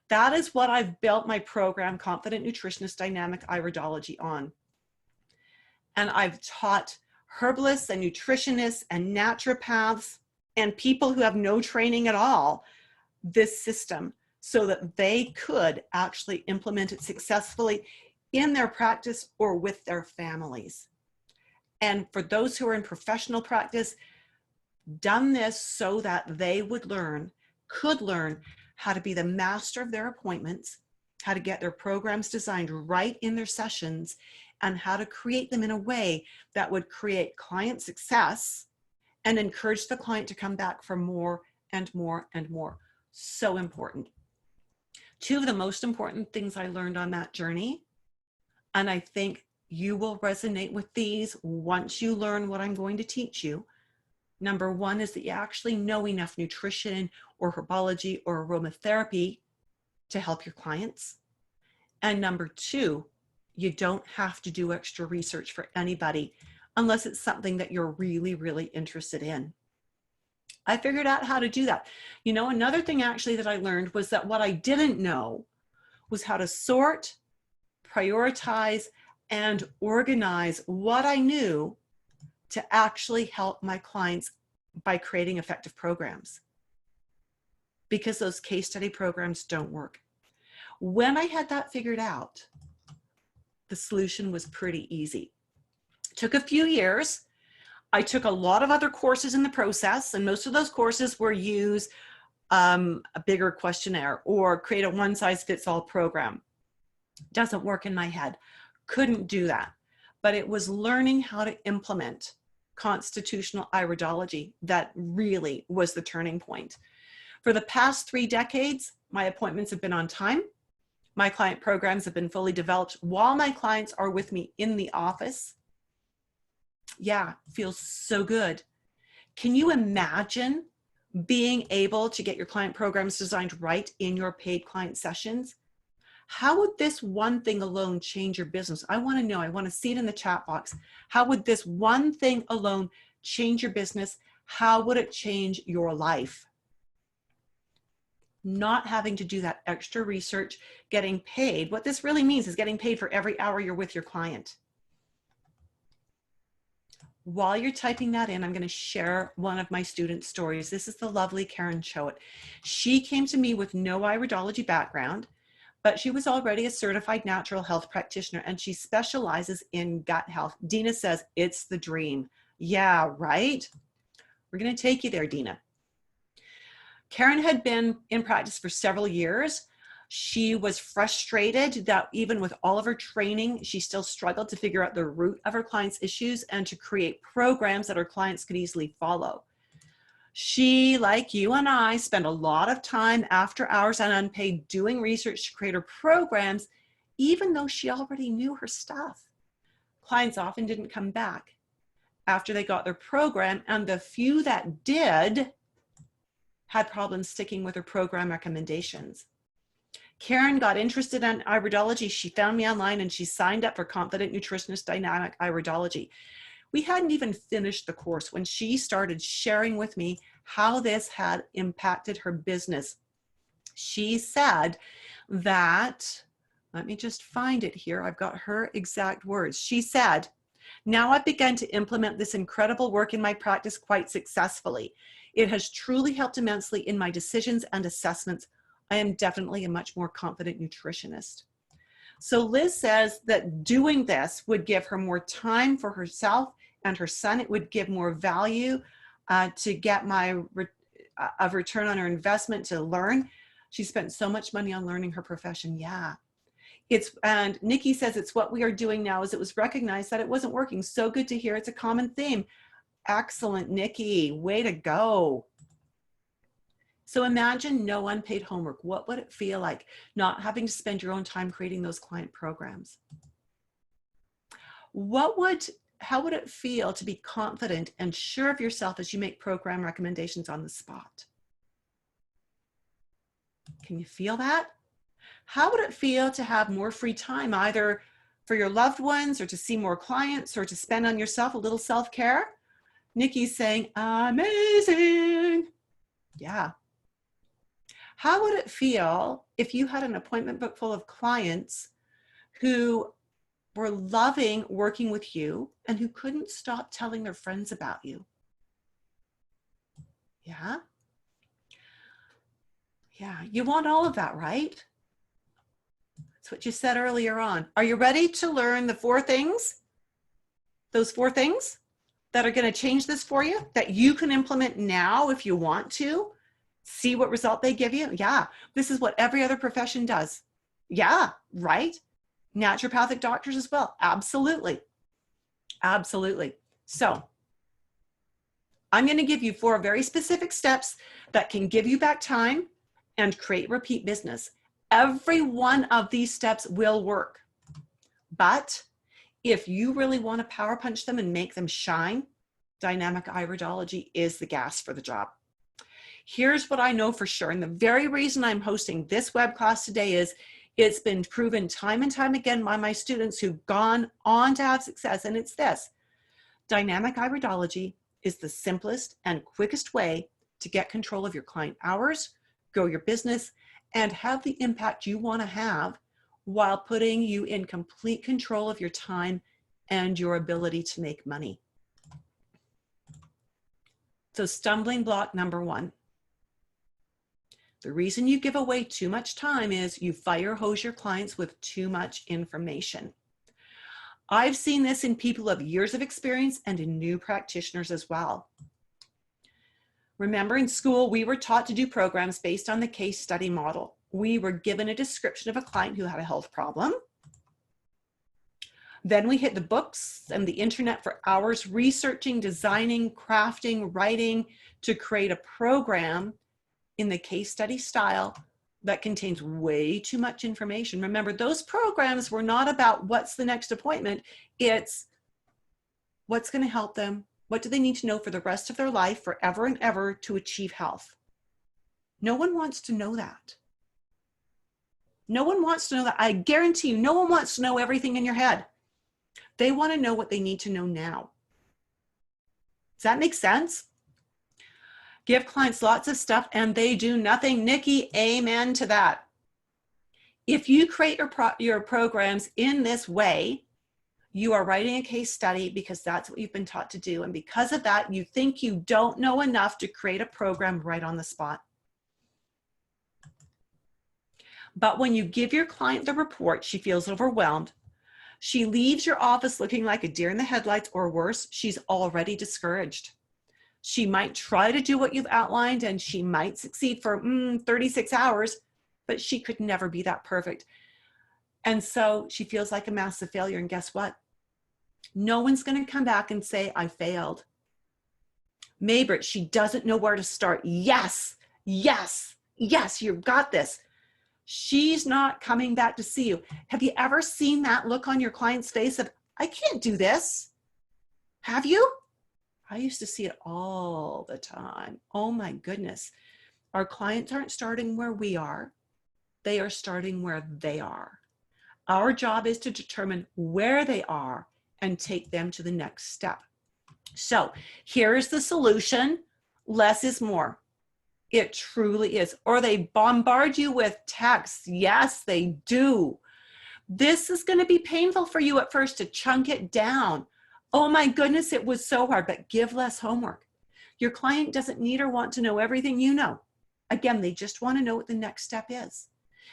That is what I've built my program, Confident Nutritionist Dynamic Iridology, on. And I've taught herbalists and nutritionists and naturopaths and people who have no training at all this system so that they could actually implement it successfully in their practice or with their families. And for those who are in professional practice, done this so that they could learn how to be the master of their appointments, how to get their programs designed right in their sessions, and how to create them in a way that would create client success and encourage the client to come back for more and more and more. So important. Two of the most important things I learned on that journey, and I think you will resonate with these once you learn what I'm going to teach you. Number one is that you actually know enough nutrition or herbology or aromatherapy to help your clients. And number two, you don't have to do extra research for anybody unless it's something that you're really, really interested in. I figured out how to do that. You know, another thing actually that I learned was that what I didn't know was how to sort, prioritize, and organize what I knew to actually help my clients by creating effective programs, because those case study programs don't work. When I had that figured out, the solution was pretty easy. It took a few years. I took a lot of other courses in the process, and most of those courses were use a bigger questionnaire or create a one-size-fits-all program. Doesn't work in my head. Couldn't do that. But it was learning how to implement constitutional iridology that really was the turning point. For the past 3 decades, my appointments have been on time. My client programs have been fully developed while my clients are with me in the office. Yeah, feels so good. Can you imagine being able to get your client programs designed right in your paid client sessions? How would this one thing alone change your business? I want to know. I want to see it in the chat box. How would this one thing alone change your business? How would it change your life? Not having to do that extra research, getting paid. What this really means is getting paid for every hour you're with your client. While you're typing that in, I'm going to share one of my student stories. This is the lovely Karen Choate. She came to me with no iridology background, but she was already a certified natural health practitioner, and she specializes in gut health. Dina says, it's the dream. Yeah, right? We're going to take you there, Dina. Karen had been in practice for several years. She was frustrated that even with all of her training, she still struggled to figure out the root of her clients' issues and to create programs that her clients could easily follow. She, like you and I, spent a lot of time after hours and unpaid doing research to create her programs, even though she already knew her stuff. Clients often didn't come back after they got their program, and the few that did had problems sticking with her program recommendations. Karen got interested in iridology. She found me online and she signed up for Confident Nutritionist Dynamic Iridology. We hadn't even finished the course when she started sharing with me how this had impacted her business. She said that, let me just find it here. I've got her exact words. She said, now I've begun to implement this incredible work in my practice quite successfully. It has truly helped immensely in my decisions and assessments. I am definitely a much more confident nutritionist. So Liz says that doing this would give her more time for herself and her son. It would give more value to get a return on her investment to learn. She spent so much money on learning her profession. Yeah. And Nikki says it's what we are doing now, as it was recognized that it wasn't working. So good to hear. It's a common theme. Excellent, Nikki. Way to go. So imagine no unpaid homework. What would it feel like not having to spend your own time creating those client programs? How would it feel to be confident and sure of yourself as you make program recommendations on the spot? Can you feel that? How would it feel to have more free time, either for your loved ones or to see more clients or to spend on yourself, a little self-care? Nikki's saying, amazing. Yeah. How would it feel if you had an appointment book full of clients who were loving working with you and who couldn't stop telling their friends about you. Yeah? Yeah, you want all of that, right? That's what you said earlier on. Are you ready to learn the 4 things? Those 4 things that are going to change this for you, that you can implement now if you want to? See what result they give you? Yeah, this is what every other profession does. Yeah, right? Naturopathic doctors as well. Absolutely. Absolutely. So I'm going to give you 4 very specific steps that can give you back time and create repeat business. Every one of these steps will work. But if you really want to power punch them and make them shine, dynamic iridology is the gas for the job. Here's what I know for sure. And the very reason I'm hosting this web class today is it's been proven time and time again by my students who've gone on to have success. And it's this: dynamic iridology is the simplest and quickest way to get control of your client hours, grow your business, and have the impact you want to have while putting you in complete control of your time and your ability to make money. So stumbling block number 1. The reason you give away too much time is you fire hose your clients with too much information. I've seen this in people who have years of experience and in new practitioners as well. Remember, in school, we were taught to do programs based on the case study model. We were given a description of a client who had a health problem. Then we hit the books and the internet for hours researching, designing, crafting, writing to create a program in the case study style that contains way too much information. Remember, those programs were not about what's the next appointment. It's what's going to help them. What do they need to know for the rest of their life, forever and ever, to achieve health? No one wants to know that. No one wants to know that. I guarantee you, no one wants to know everything in your head. They want to know what they need to know now. Does that make sense? Give clients lots of stuff and they do nothing. Nikki, amen to that. If you create your programs in this way, you are writing a case study because that's what you've been taught to do. And because of that, you think you don't know enough to create a program right on the spot. But when you give your client the report, she feels overwhelmed. She leaves your office looking like a deer in the headlights, or worse, she's already discouraged. She might try to do what you've outlined and she might succeed for 36 hours, but she could never be that perfect. And so she feels like a massive failure. And guess what? No one's going to come back and say, I failed. Maybrit, she doesn't know where to start. Yes, yes, yes, you've got this. She's not coming back to see you. Have you ever seen that look on your client's face of, I can't do this? Have you? I used to see it all the time. Oh my goodness. Our clients aren't starting where we are. They are starting where they are. Our job is to determine where they are and take them to the next step. So here's the solution. Less is more. It truly is. Or they bombard you with texts. Yes, they do. This is going to be painful for you at first to chunk it down. Oh my goodness, it was so hard, but give less homework. Your client doesn't need or want to know everything you know. Again, they just want to know what the next step is.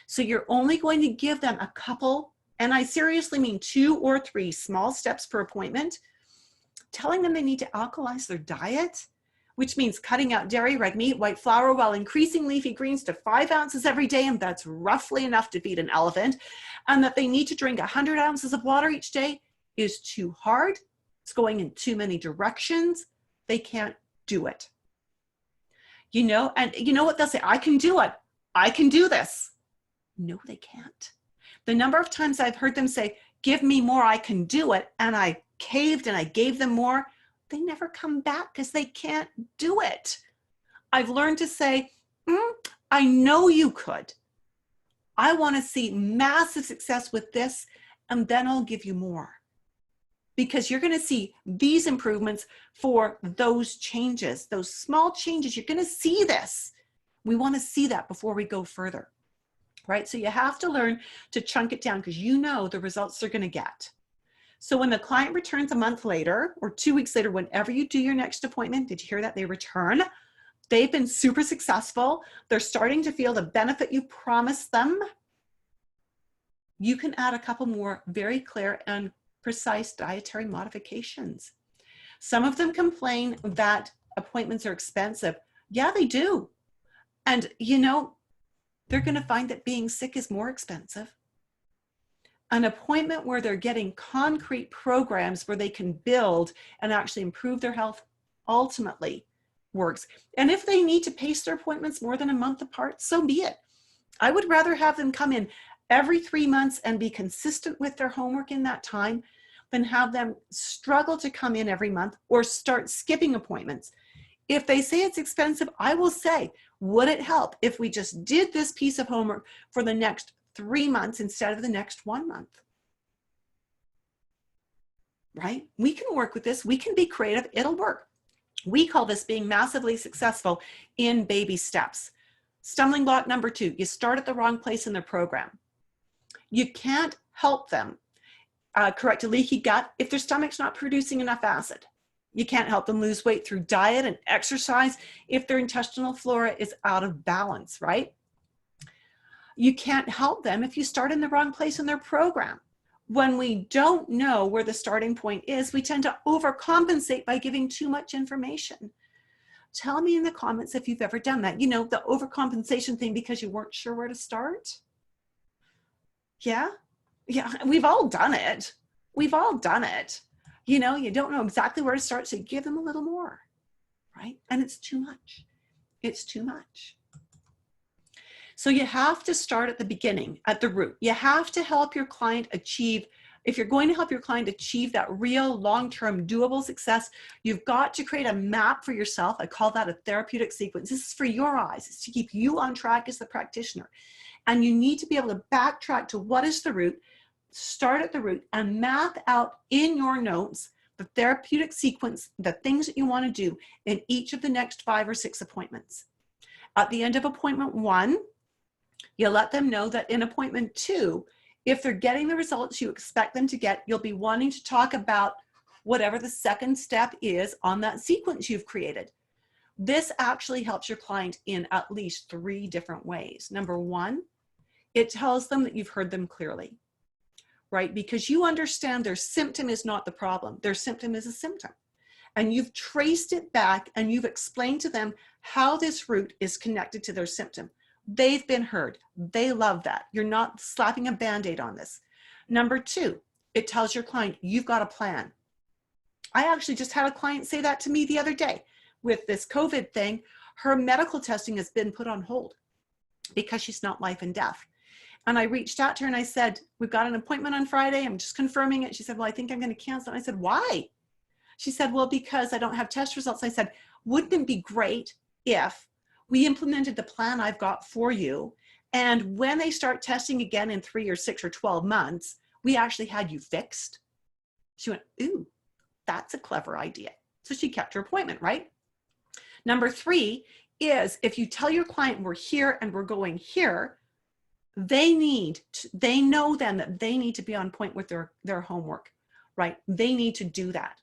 So you're only going to give them a couple, and I seriously mean 2 or 3 small steps per appointment, telling them they need to alkalize their diet, which means cutting out dairy, red meat, white flour, while increasing leafy greens to 5 ounces every day, and that's roughly enough to feed an elephant, and that they need to drink 100 ounces of water each day is too hard. It's going in too many directions. They can't do it. You know, and you know what they'll say? I can do it. I can do this. No, they can't. The number of times I've heard them say, give me more, I can do it, and I caved and I gave them more, they never come back because they can't do it. I've learned to say, I know you could. I want to see massive success with this, and then I'll give you more. Because you're going to see these improvements for those changes, those small changes. You're going to see this. We want to see that before we go further, right? So you have to learn to chunk it down because you know the results they're going to get. So when the client returns a month later or 2 weeks later, whenever you do your next appointment, did you hear that? They return. They've been super successful. They're starting to feel the benefit you promised them. You can add a couple more very clear and precise dietary modifications. Some of them complain that appointments are expensive. Yeah, they do. And you know, they're going to find that being sick is more expensive. An appointment where they're getting concrete programs where they can build and actually improve their health ultimately works. And if they need to pace their appointments more than a month apart, so be it. I would rather have them come in every 3 months and be consistent with their homework in that time than have them struggle to come in every month or start skipping appointments. If they say it's expensive, I will say, would it help if we just did this piece of homework for the next 3 months instead of the next 1 month? Right? We can work with this. We can be creative. It'll work. We call this being massively successful in baby steps. Stumbling block number 2, you start at the wrong place in their program. You can't help them correct a leaky gut if their stomach's not producing enough acid. You can't help them lose weight through diet and exercise if their intestinal flora is out of balance, right? You can't help them if you start in the wrong place in their program. When we don't know where the starting point is, we tend to overcompensate by giving too much information. Tell me in the comments if you've ever done that. You know, the overcompensation thing because you weren't sure where to start. Yeah, we've all done it. We've all done it. You know, you don't know exactly where to start, so you give them a little more, right? And it's too much. It's too much. So you have to start at the beginning, at the root. You have to help your client achieve, if you're going to help your client achieve that real long-term doable success, you've got to create a map for yourself. I call that a therapeutic sequence. This is for your eyes. It's to keep you on track as the practitioner. And you need to be able to backtrack to what is the root, start at the root, and map out in your notes the therapeutic sequence, the things that you want to do in each of the next 5 or 6 appointments. At the end of appointment 1, you let them know that in appointment 2, if they're getting the results you expect them to get, you'll be wanting to talk about whatever the second step is on that sequence you've created. This actually helps your client in at least 3 different ways. Number 1, it tells them that you've heard them clearly, right? Because you understand their symptom is not the problem. Their symptom is a symptom. And you've traced it back and you've explained to them how this root is connected to their symptom. They've been heard. They love that. You're not slapping a Band-Aid on this. Number 2, it tells your client, you've got a plan. I actually just had a client say that to me the other day with this COVID thing. Her medical testing has been put on hold because she's not life and death. And I reached out to her and I said, we've got an appointment on Friday. I'm just confirming it. She said, well, I think I'm going to cancel. And I said, why? She said, well, because I don't have test results. I said, wouldn't it be great if we implemented the plan I've got for you, and when they start testing again in 3 or 6 or 12 months, we actually had you fixed? She went, ooh, that's a clever idea. So she kept her appointment, right? Number 3 is if you tell your client we're here and we're going here, they know then that they need to be on point with their homework, right? They need to do that.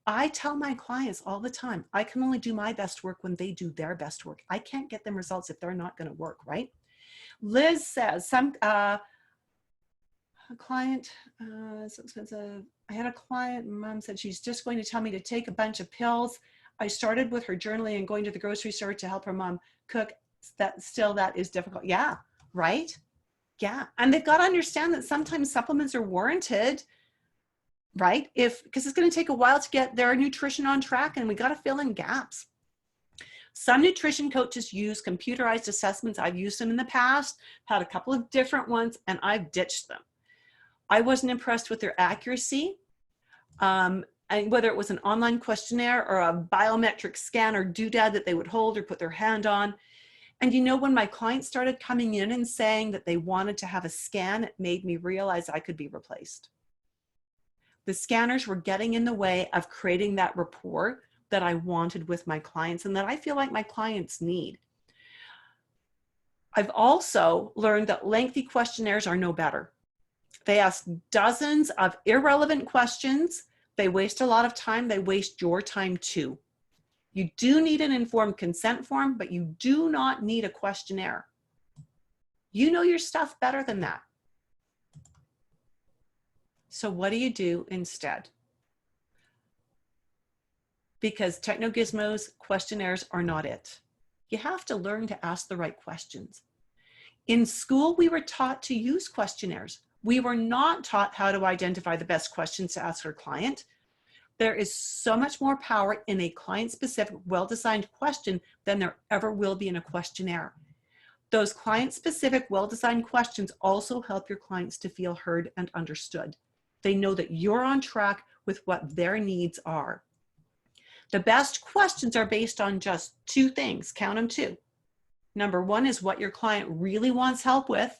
I tell my clients all the time, I can only do my best work when they do their best work. I can't get them results if they're not going to work, right? Liz says, a client, so expensive. I had a client, mom said she's just going to tell me to take a bunch of pills. I started with her journaling and going to the grocery store to help her mom cook. That is difficult. Yeah, right? Yeah. And they've got to understand that sometimes supplements are warranted, right? Because it's going to take a while to get their nutrition on track, and we got to fill in gaps. Some nutrition coaches use computerized assessments. I've used them in the past, had a couple of different ones, and I've ditched them. I wasn't impressed with their accuracy. And whether it was an online questionnaire or a biometric scan or doodad that they would hold or put their hand on. And you know, when my clients started coming in and saying that they wanted to have a scan, it made me realize I could be replaced. The scanners were getting in the way of creating that rapport that I wanted with my clients and that I feel like my clients need. I've also learned that lengthy questionnaires are no better. They ask dozens of irrelevant questions. They waste a lot of time. They waste your time too. You do need an informed consent form, but you do not need a questionnaire. You know your stuff better than that. So what do you do instead? Because techno-gizmos, questionnaires are not it. You have to learn to ask the right questions. In school, we were taught to use questionnaires. We were not taught how to identify the best questions to ask our client. There is so much more power in a client-specific, well-designed question than there ever will be in a questionnaire. Those client-specific, well-designed questions also help your clients to feel heard and understood. They know that you're on track with what their needs are. The best questions are based on just two things. Count them, two. Number one is what your client really wants help with.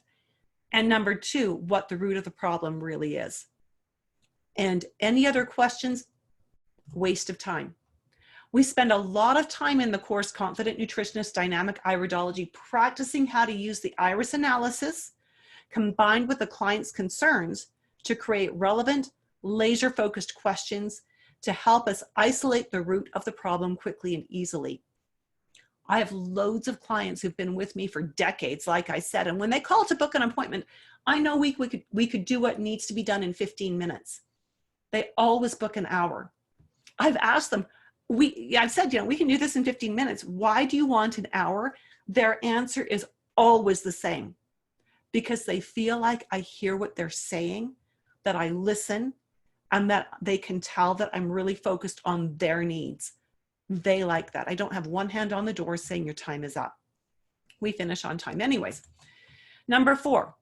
And number two, what the root of the problem really is. And any other questions, waste of time. We spend a lot of time in the course Confident Nutritionist Dynamic Iridology practicing how to use the iris analysis combined with the client's concerns to create relevant, laser-focused questions to help us isolate the root of the problem quickly and easily. I have loads of clients who've been with me for decades, like I said, and when they call to book an appointment, I know we could do what needs to be done in 15 minutes. They always book an hour. I've asked them, I've said, we can do this in 15 minutes. Why do you want an hour? Their answer is always the same. Because they feel like I hear what they're saying, that I listen, and that they can tell that I'm really focused on their needs. They like that. I don't have one hand on the door saying your time is up. We finish on time anyways. Number 4,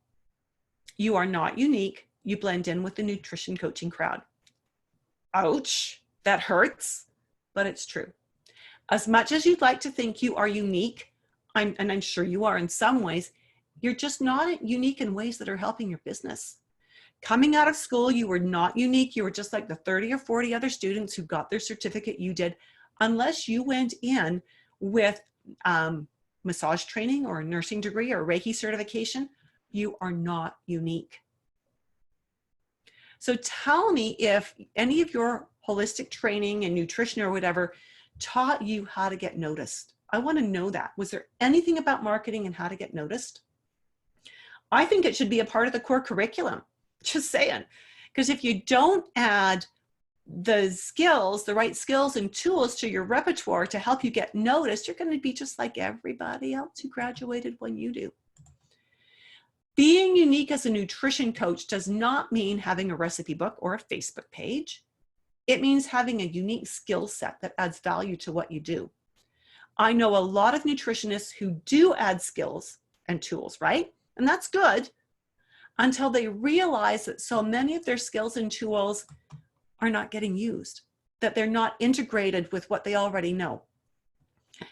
you are not unique. You blend in with the nutrition coaching crowd. Ouch, that hurts, but it's true. As much as you'd like to think you are unique, and I'm sure you are in some ways, you're just not unique in ways that are helping your business. Coming out of school, you were not unique. You were just like the 30 or 40 other students who got their certificate you did, unless you went in with massage training or a nursing degree or Reiki certification. You are not unique. So tell me if any of your holistic training and nutrition or whatever taught you how to get noticed. I want to know that. Was there anything about marketing and how to get noticed? I think it should be a part of the core curriculum. Just saying. Because if you don't add the skills, the right skills and tools to your repertoire to help you get noticed, you're going to be just like everybody else who graduated when you do. Being unique as a nutrition coach does not mean having a recipe book or a Facebook page. It means having a unique skill set that adds value to what you do. I know a lot of nutritionists who do add skills and tools, right? And that's good until they realize that so many of their skills and tools are not getting used, that they're not integrated with what they already know.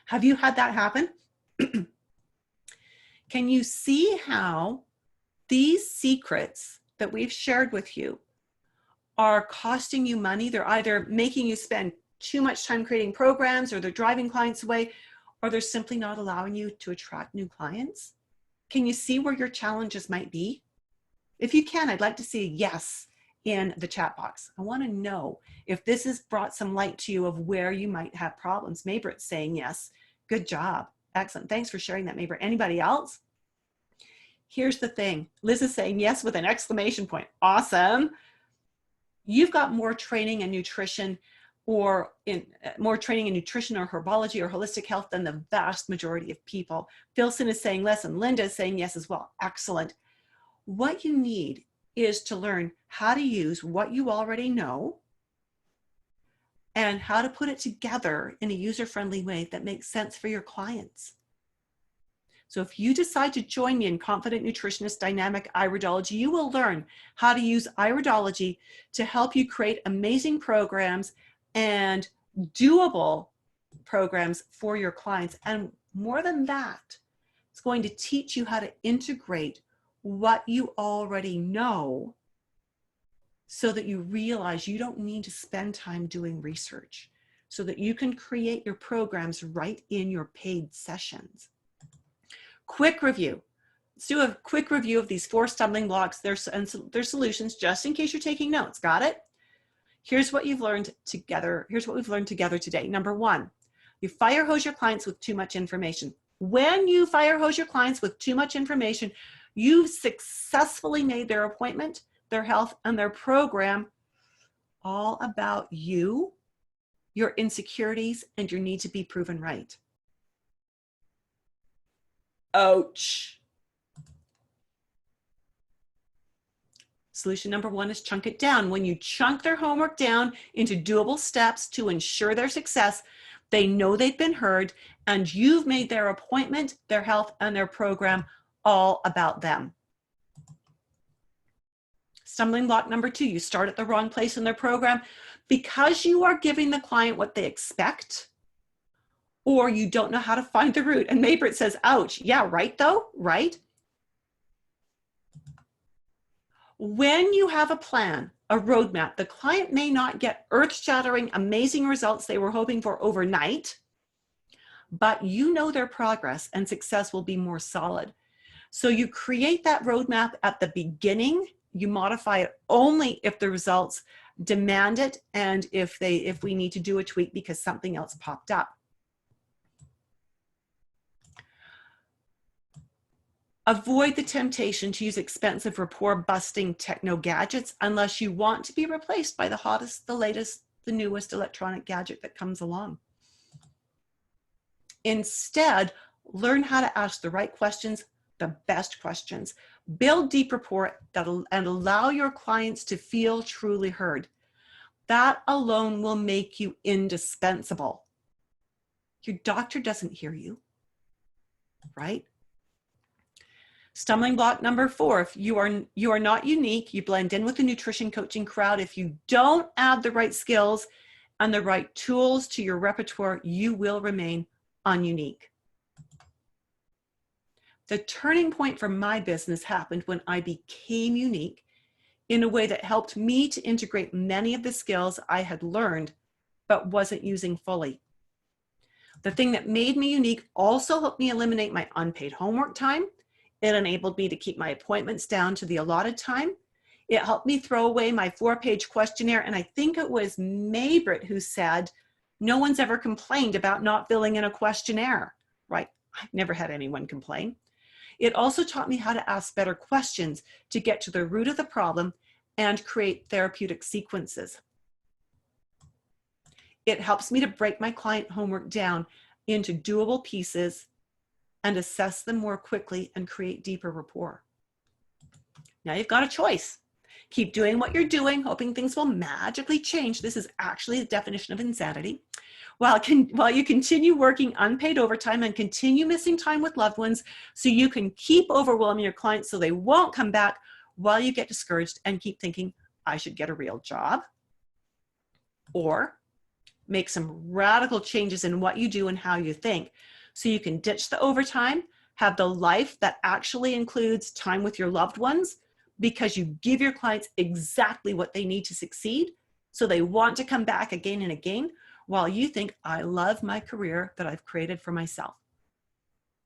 Have you had that happen? Can you see how these secrets that we've shared with you are costing you money? They're either making you spend too much time creating programs, or they're driving clients away, or they're simply not allowing you to attract new clients. Can you see where your challenges might be? If you can, I'd like to see a yes in the chat box. I want to know if this has brought some light to you of where you might have problems. Mabrit's saying yes. Good job. Excellent. Thanks for sharing that, Mabrit. Anybody else? Here's the thing. Liz is saying yes with an exclamation point. Awesome. You've got more training in nutrition or herbology or holistic health than the vast majority of people. Philson is saying yes, and Linda is saying yes as well. Excellent. What you need is to learn how to use what you already know and how to put it together in a user-friendly way that makes sense for your clients. So if you decide to join me in Confident Nutritionist Dynamic Iridology, you will learn how to use Iridology to help you create amazing programs and doable programs for your clients. And more than that, it's going to teach you how to integrate what you already know so that you realize you don't need to spend time doing research, so that you can create your programs right in your paid sessions. Quick review. let's do a quick review of these 4 stumbling blocks, their solutions, just in case you're taking notes. Got it? Here's what you've learned together. Here's what we've learned together today. Number 1, you fire hose your clients with too much information. When you fire hose your clients with too much information, you've successfully made their appointment, their health, and their program all about you, your insecurities, and your need to be proven right. Ouch. Solution number 1 is chunk it down. When you chunk their homework down into doable steps to ensure their success, they know they've been heard, and you've made their appointment, their health, and their program all about them. Stumbling block number 2, you start at the wrong place in their program because you are giving the client what they expect, or you don't know how to find the root. And Maybrit says, ouch. Yeah, right though, right? When you have a plan, a roadmap, the client may not get earth-shattering, amazing results they were hoping for overnight, but you know their progress and success will be more solid. So you create that roadmap at the beginning. You modify it only if the results demand it and if we need to do a tweak because something else popped up. Avoid the temptation to use expensive rapport-busting techno gadgets unless you want to be replaced by the hottest, the latest, the newest electronic gadget that comes along. Instead, learn how to ask the right questions, the best questions. Build deep rapport and allow your clients to feel truly heard. That alone will make you indispensable. Your doctor doesn't hear you, right? Stumbling block number 4, if you are not unique, you blend in with the nutrition coaching crowd. If you don't add the right skills and the right tools to your repertoire, you will remain ununique. The turning point for my business happened when I became unique in a way that helped me to integrate many of the skills I had learned but wasn't using fully. The thing that made me unique also helped me eliminate my unpaid homework time. It enabled me to keep my appointments down to the allotted time. It helped me throw away my 4-page questionnaire. And I think it was Maybrit who said, no one's ever complained about not filling in a questionnaire, right? I've never had anyone complain. It also taught me how to ask better questions to get to the root of the problem and create therapeutic sequences. It helps me to break my client homework down into doable pieces and assess them more quickly and create deeper rapport. Now you've got a choice. Keep doing what you're doing, hoping things will magically change. This is actually the definition of insanity. While you continue working unpaid overtime and continue missing time with loved ones so you can keep overwhelming your clients so they won't come back while you get discouraged and keep thinking, I should get a real job. Or make some radical changes in what you do and how you think so you can ditch the overtime, have the life that actually includes time with your loved ones because you give your clients exactly what they need to succeed so they want to come back again and again while you think, I love my career that I've created for myself.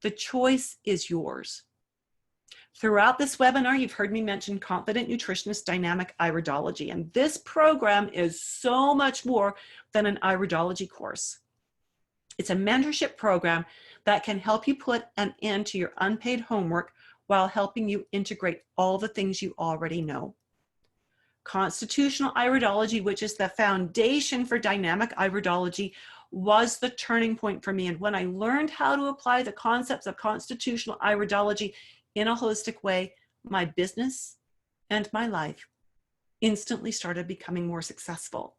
The choice is yours. Throughout this webinar, you've heard me mention Confident Nutritionist Dynamic Iridology, and this program is so much more than an iridology course. It's a mentorship program that can help you put an end to your unpaid homework while helping you integrate all the things you already know. Constitutional iridology, which is the foundation for dynamic iridology, was the turning point for me. And when I learned how to apply the concepts of constitutional iridology in a holistic way, my business and my life instantly started becoming more successful.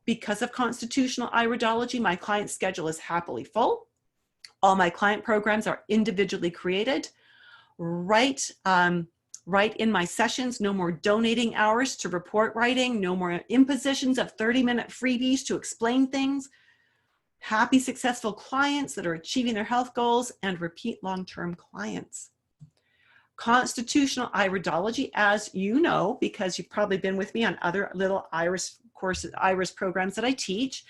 Because of constitutional iridology, my client schedule is happily full. All my client programs are individually created. Right in my sessions, no more donating hours to report writing, no more impositions of 30-minute freebies to explain things. Happy, successful clients that are achieving their health goals and repeat long-term clients. Constitutional iridology, as you know, because you've probably been with me on other little Iris courses, Iris programs that I teach,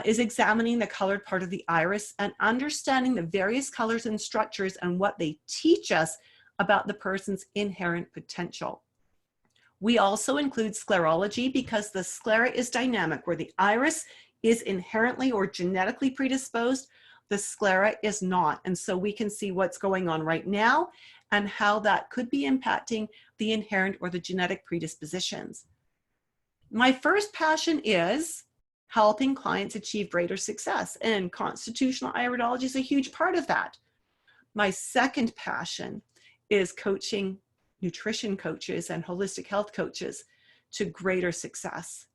is examining the colored part of the iris and understanding the various colors and structures and what they teach us about the person's inherent potential. We also include sclerology because the sclera is dynamic, where the iris is inherently or genetically predisposed, the sclera is not. And so we can see what's going on right now and how that could be impacting the inherent or the genetic predispositions. My first passion is helping clients achieve greater success, and constitutional iridology is a huge part of that. My second passion is coaching nutrition coaches and holistic health coaches to greater success.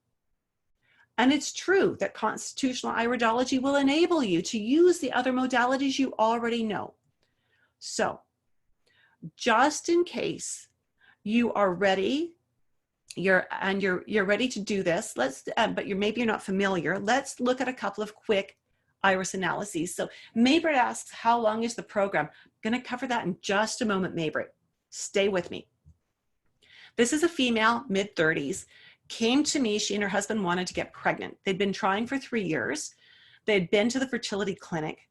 And it's true that constitutional iridology will enable you to use the other modalities you already know. So, just in case you are ready, you're ready to do this, but maybe you're not familiar, let's look at a couple of quick iris analyses. So Maybrit asks, how long is the program? I'm going to cover that in just a moment, Maybrit. Stay with me. This is a female, mid-30s, came to me. She and her husband wanted to get pregnant. They'd been trying for 3 years. They'd been to the fertility clinic.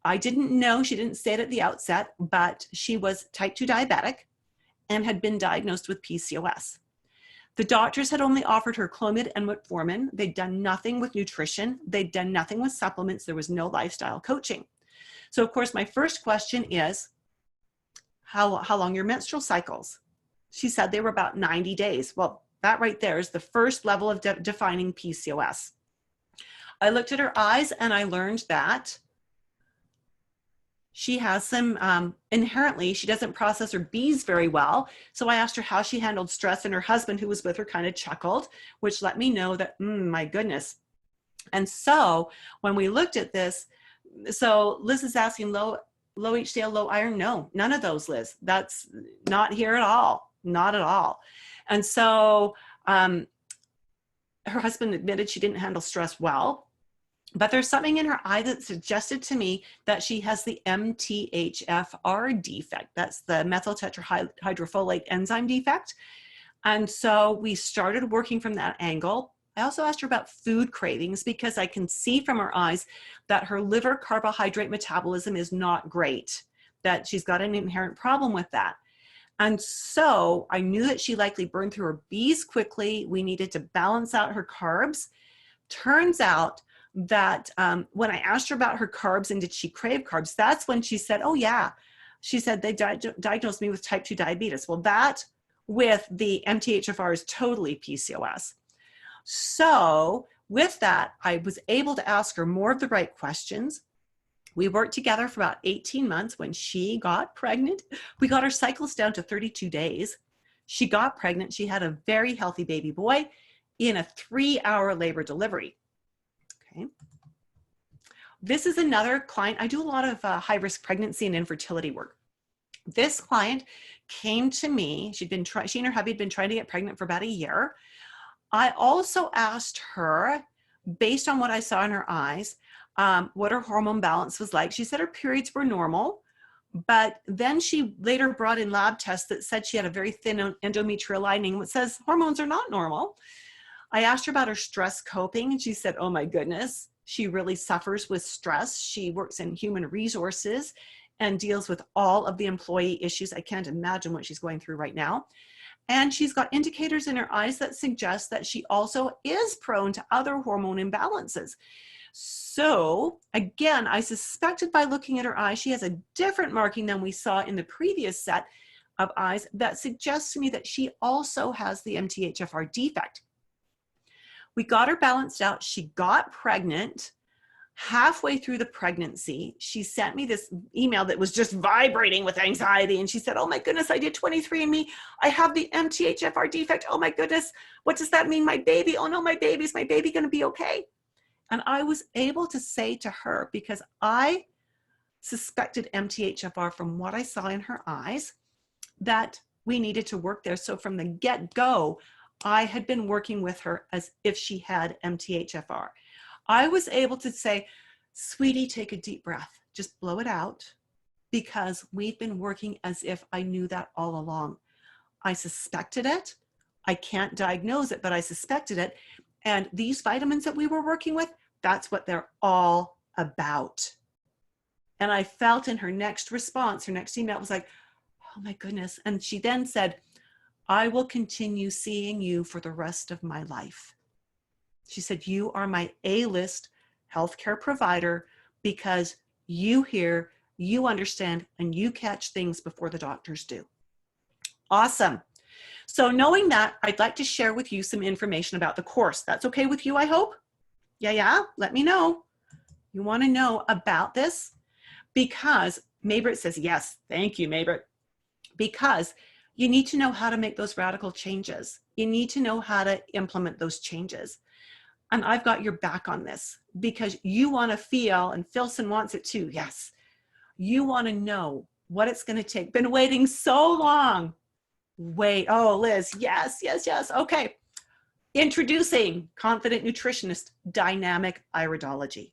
I didn't know, she didn't say it at the outset, but she was type 2 diabetic and had been diagnosed with PCOS. The doctors had only offered her Clomid and metformin. They'd done nothing with nutrition. They'd done nothing with supplements. There was no lifestyle coaching. So of course, my first question is, how long are your menstrual cycles? She said they were about 90 days. Well, that right there is the first level of defining PCOS. I looked at her eyes and I learned that she has some, inherently, she doesn't process her B's very well. So I asked her how she handled stress, and her husband, who was with her, kind of chuckled, which let me know that, my goodness. And so when we looked at this, so Liz is asking low HDL, low iron. No, none of those, Liz. That's not here at all. Not at all. And so her husband admitted she didn't handle stress well. But there's something in her eye that suggested to me that she has the MTHFR defect. That's the methyl tetrahydrofolate enzyme defect. And so we started working from that angle. I also asked her about food cravings because I can see from her eyes that her liver carbohydrate metabolism is not great, that she's got an inherent problem with that. And so I knew that she likely burned through her B's quickly. We needed to balance out her carbs. Turns out that when I asked her about her carbs and did she crave carbs, that's when she said, oh yeah, she said they diagnosed me with type 2 diabetes. Well, that with the MTHFR is totally PCOS. So with that, I was able to ask her more of the right questions. We worked together for about 18 months. When she got pregnant, we got her cycles down to 32 days. She got pregnant. She had a very healthy baby boy in a 3-hour labor delivery. Okay. This is another client. I do a lot of high-risk pregnancy and infertility work. This client came to me. She and her hubby had been trying to get pregnant for about a year. I also asked her, based on what I saw in her eyes, what her hormone balance was like. She said her periods were normal, but then she later brought in lab tests that said she had a very thin endometrial lining, which says hormones are not normal. I asked her about her stress coping, and she said, oh my goodness, she really suffers with stress. She works in human resources and deals with all of the employee issues. I can't imagine what she's going through right now. And she's got indicators in her eyes that suggest that she also is prone to other hormone imbalances. So again, I suspected by looking at her eyes, she has a different marking than we saw in the previous set of eyes that suggests to me that she also has the MTHFR defect. We got her balanced out. She got pregnant. Halfway through the pregnancy, she sent me this email that was just vibrating with anxiety. And she said, oh my goodness, I did 23andMe. I have the MTHFR defect. Oh my goodness, what does that mean? My baby, oh no, my baby, is my baby going to be okay? And I was able to say to her, because I suspected MTHFR from what I saw in her eyes, that we needed to work there. So from the get-go, I had been working with her as if she had MTHFR. I was able to say, sweetie, take a deep breath, just blow it out, because we've been working as if I knew that all along. I suspected it. I can't diagnose it, but I suspected it. And these vitamins that we were working with, That's what they're all about. And I felt in her next response, her next email was like, oh my goodness. And she then said, I will continue seeing you for the rest of my life. She said, you are my A-list healthcare provider because you hear, you understand, and you catch things before the doctors do. Awesome. So knowing that, I'd like to share with you some information about the course. That's okay with you, I hope? Yeah, let me know. You want to know about this? Because Maybrit says, yes, thank you, Maybrit. Because you need to know how to make those radical changes. You need to know how to implement those changes. And I've got your back on this because you want to feel, and Philson wants it too, yes. You want to know what it's going to take. Been waiting so long. Wait, oh, Liz, yes. Okay. Introducing Confident Nutritionist Dynamic Iridology.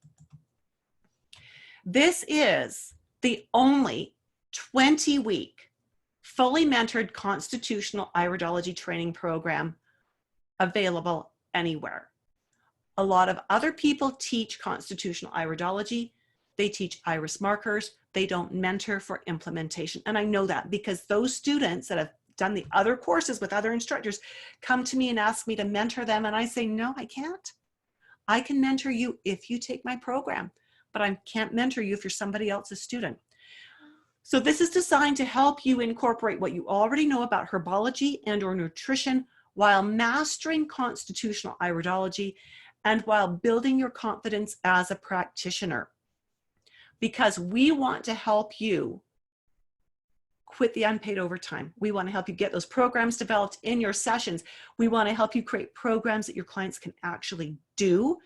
This is the only 20-week, fully mentored constitutional iridology training program available anywhere. A lot of other people teach constitutional iridology. They teach iris markers. They don't mentor for implementation. And I know that because those students that have done the other courses with other instructors come to me and ask me to mentor them. And I say, no, I can't. I can mentor you if you take my program, but I can't mentor you if you're somebody else's student. So this is designed to help you incorporate what you already know about herbology and or nutrition while mastering constitutional iridology and while building your confidence as a practitioner. Because we want to help you quit the unpaid overtime. We want to help you get those programs developed in your sessions. We want to help you create programs that your clients can actually do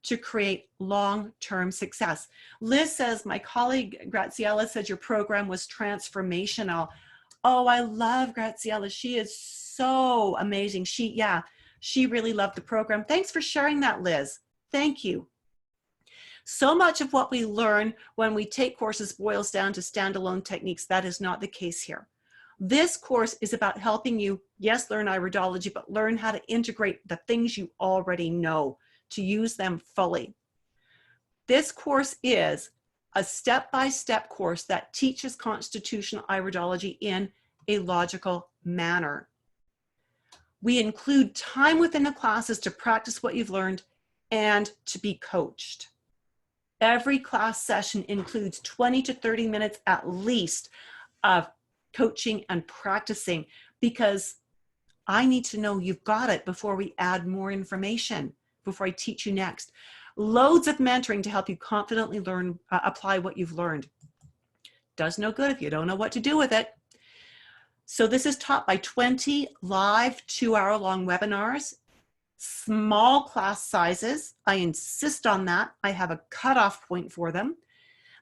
to create long-term success. Liz says, my colleague Graziella says your program was transformational. Oh, I love Graziella. She is so amazing. She really loved the program. Thanks for sharing that, Liz. Thank you. So much of what we learn when we take courses boils down to standalone techniques. That is not the case here. This course is about helping you, yes, learn iridology, but learn how to integrate the things you already know to use them fully. This course is a step-by-step course that teaches constitutional iridology in a logical manner. We include time within the classes to practice what you've learned and to be coached. Every class session includes 20 to 30 minutes at least of coaching and practicing because I need to know you've got it before we add more information, before I teach you next. Loads of mentoring to help you confidently learn, apply what you've learned. Does no good if you don't know what to do with it. So this is taught by 20 live 2-hour-long webinars. Small class sizes. I insist on that. I have a cutoff point for them.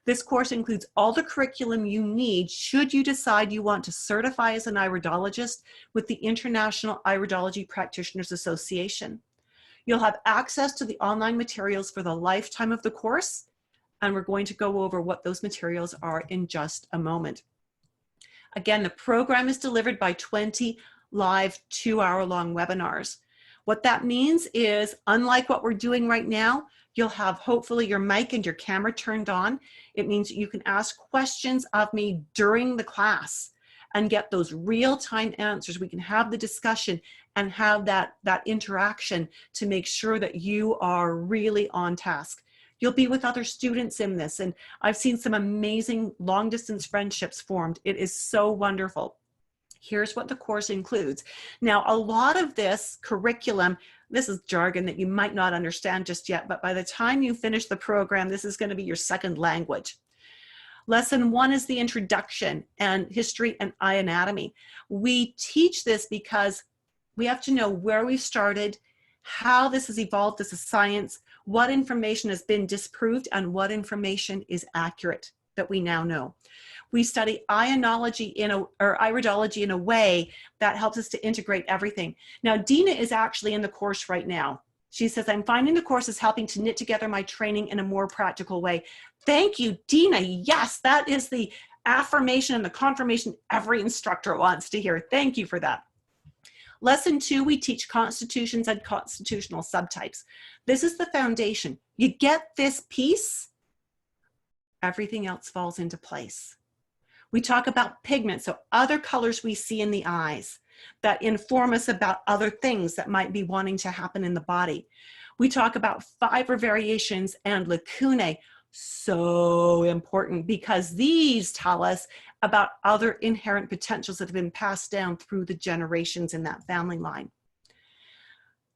This course includes all the curriculum you need should you decide you want to certify as an iridologist with the International Iridology Practitioners Association. You'll have access to the online materials for the lifetime of the course, and we're going to go over what those materials are in just a moment. Again, the program is delivered by 20 live 2-hour-long webinars. What that means is, unlike what we're doing right now, you'll have hopefully your mic and your camera turned on. It means you can ask questions of me during the class and get those real-time answers. We can have the discussion and have that interaction to make sure that you are really on task. You'll be with other students in this, and I've seen some amazing long-distance friendships formed. It is so wonderful. Here's what the course includes. Now, a lot of this curriculum, this is jargon that you might not understand just yet, but by the time you finish the program, this is going to be your second language. Lesson 1 is the introduction and history and eye anatomy. We teach this because we have to know where we started, how this has evolved as a science, what information has been disproved, and what information is accurate that we now know. We study iridology in a way that helps us to integrate everything. Now, Dina is actually in the course right now. She says, I'm finding the course is helping to knit together my training in a more practical way. Thank you, Dina. Yes, that is the affirmation and the confirmation every instructor wants to hear. Thank you for that. Lesson 2, we teach constitutions and constitutional subtypes. This is the foundation. You get this piece, everything else falls into place. We talk about pigments, so other colors we see in the eyes that inform us about other things that might be wanting to happen in the body. We talk about fiber variations and lacunae, so important because these tell us about other inherent potentials that have been passed down through the generations in that family line.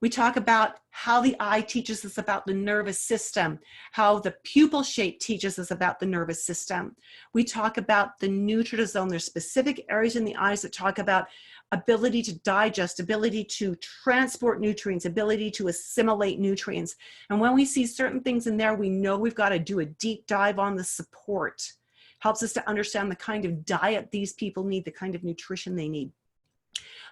We talk about how the eye teaches us about the nervous system, how the pupil shape teaches us about the nervous system. We talk about the nutridosome. There's specific areas in the eyes that talk about ability to digest, ability to transport nutrients, ability to assimilate nutrients. And when we see certain things in there, we know we've got to do a deep dive on the support. Helps us to understand the kind of diet these people need, the kind of nutrition they need.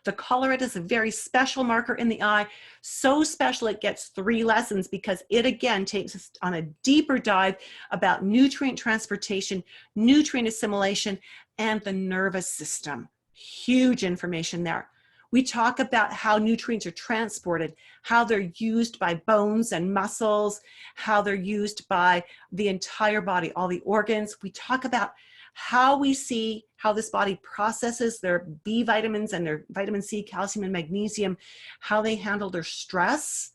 The colorate is a very special marker in the eye, so special it gets 3 lessons because it again takes us on a deeper dive about nutrient transportation, nutrient assimilation, and the nervous system. Huge information there. We talk about how nutrients are transported, how they're used by bones and muscles, how they're used by the entire body, all the organs. We talk about how we see how this body processes their B vitamins and their vitamin C, calcium, and magnesium, how they handle their stress,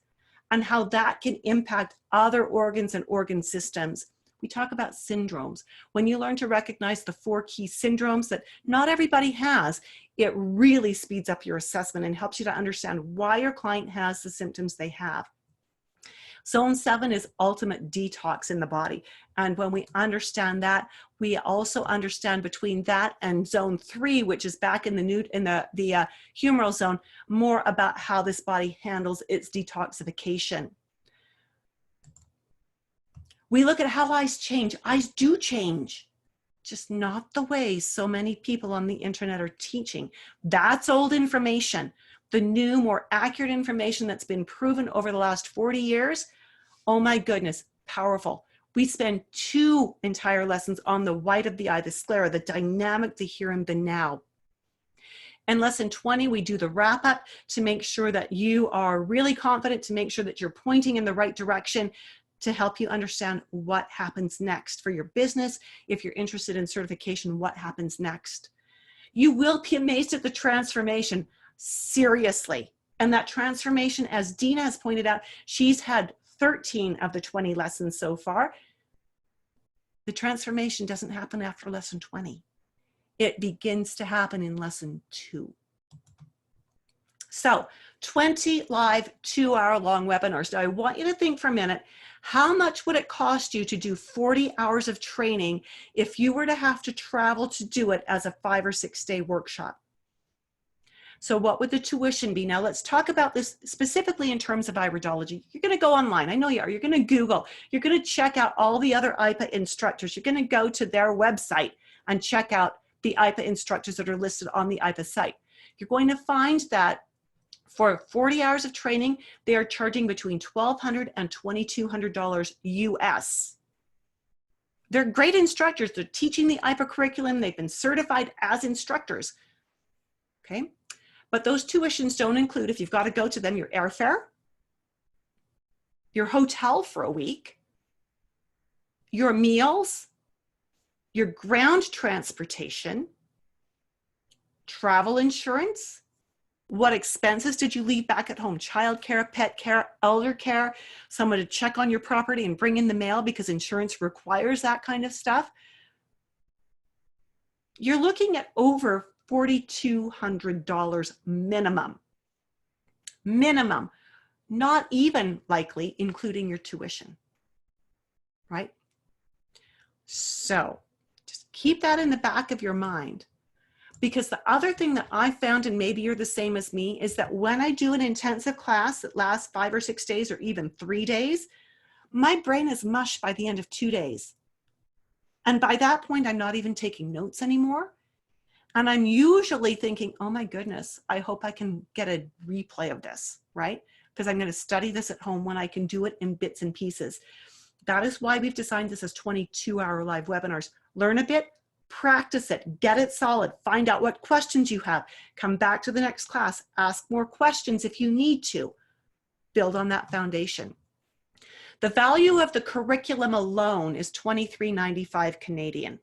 and how that can impact other organs and organ systems. We talk about syndromes. When you learn to recognize the 4 key syndromes that not everybody has, it really speeds up your assessment and helps you to understand why your client has the symptoms they have. Zone 7 is ultimate detox in the body. And when we understand that, we also understand between that and zone 3, which is back in the humoral zone, more about how this body handles its detoxification. We look at how eyes change. Eyes do change, just not the way so many people on the internet are teaching. That's old information. The new, more accurate information that's been proven over the last 40 years, oh my goodness, powerful. We spend 2 entire lessons on the white of the eye, the sclera, the dynamic, the here and the now. In lesson 20, we do the wrap up to make sure that you are really confident, to make sure that you're pointing in the right direction, to help you understand what happens next for your business. If you're interested in certification, what happens next? You will be amazed at the transformation, seriously. And that transformation, as Dina has pointed out, she's had 13 of the 20 lessons so far. The transformation doesn't happen after lesson 20. It begins to happen in lesson 2. So 20 live 2-hour-long webinars. Now I want you to think for a minute, how much would it cost you to do 40 hours of training if you were to have to travel to do it as a 5 or 6 day workshop? So what would the tuition be? Now let's talk about this specifically in terms of iridology. You're going to go online. I know you are. You're going to Google. You're going to check out all the other IPA instructors. You're going to go to their website and check out the IPA instructors that are listed on the IPA site. You're going to find that for 40 hours of training, they are charging between $1,200 and $2,200 US. They're great instructors. They're teaching the IPA curriculum. They've been certified as instructors. Okay. But those tuitions don't include, if you've got to go to them, your airfare, your hotel for a week, your meals, your ground transportation, travel insurance, what expenses did you leave back at home? Childcare, pet care, elder care, someone to check on your property and bring in the mail because insurance requires that kind of stuff. You're looking at over $4,200 minimum. Minimum, not even likely including your tuition, right? So just keep that in the back of your mind, because the other thing that I found, and maybe you're the same as me, is that when I do an intensive class that lasts 5 or 6 days or even 3 days, my brain is mush by the end of 2 days. And by that point, I'm not even taking notes anymore. And I'm usually thinking, oh my goodness, I hope I can get a replay of this, right? Because I'm going to study this at home when I can do it in bits and pieces. That is why we've designed this as 22-hour live webinars. Learn a bit, practice it, get it solid, find out what questions you have, come back to the next class, ask more questions if you need to, build on that foundation. The value of the curriculum alone is $23.95 Canadian.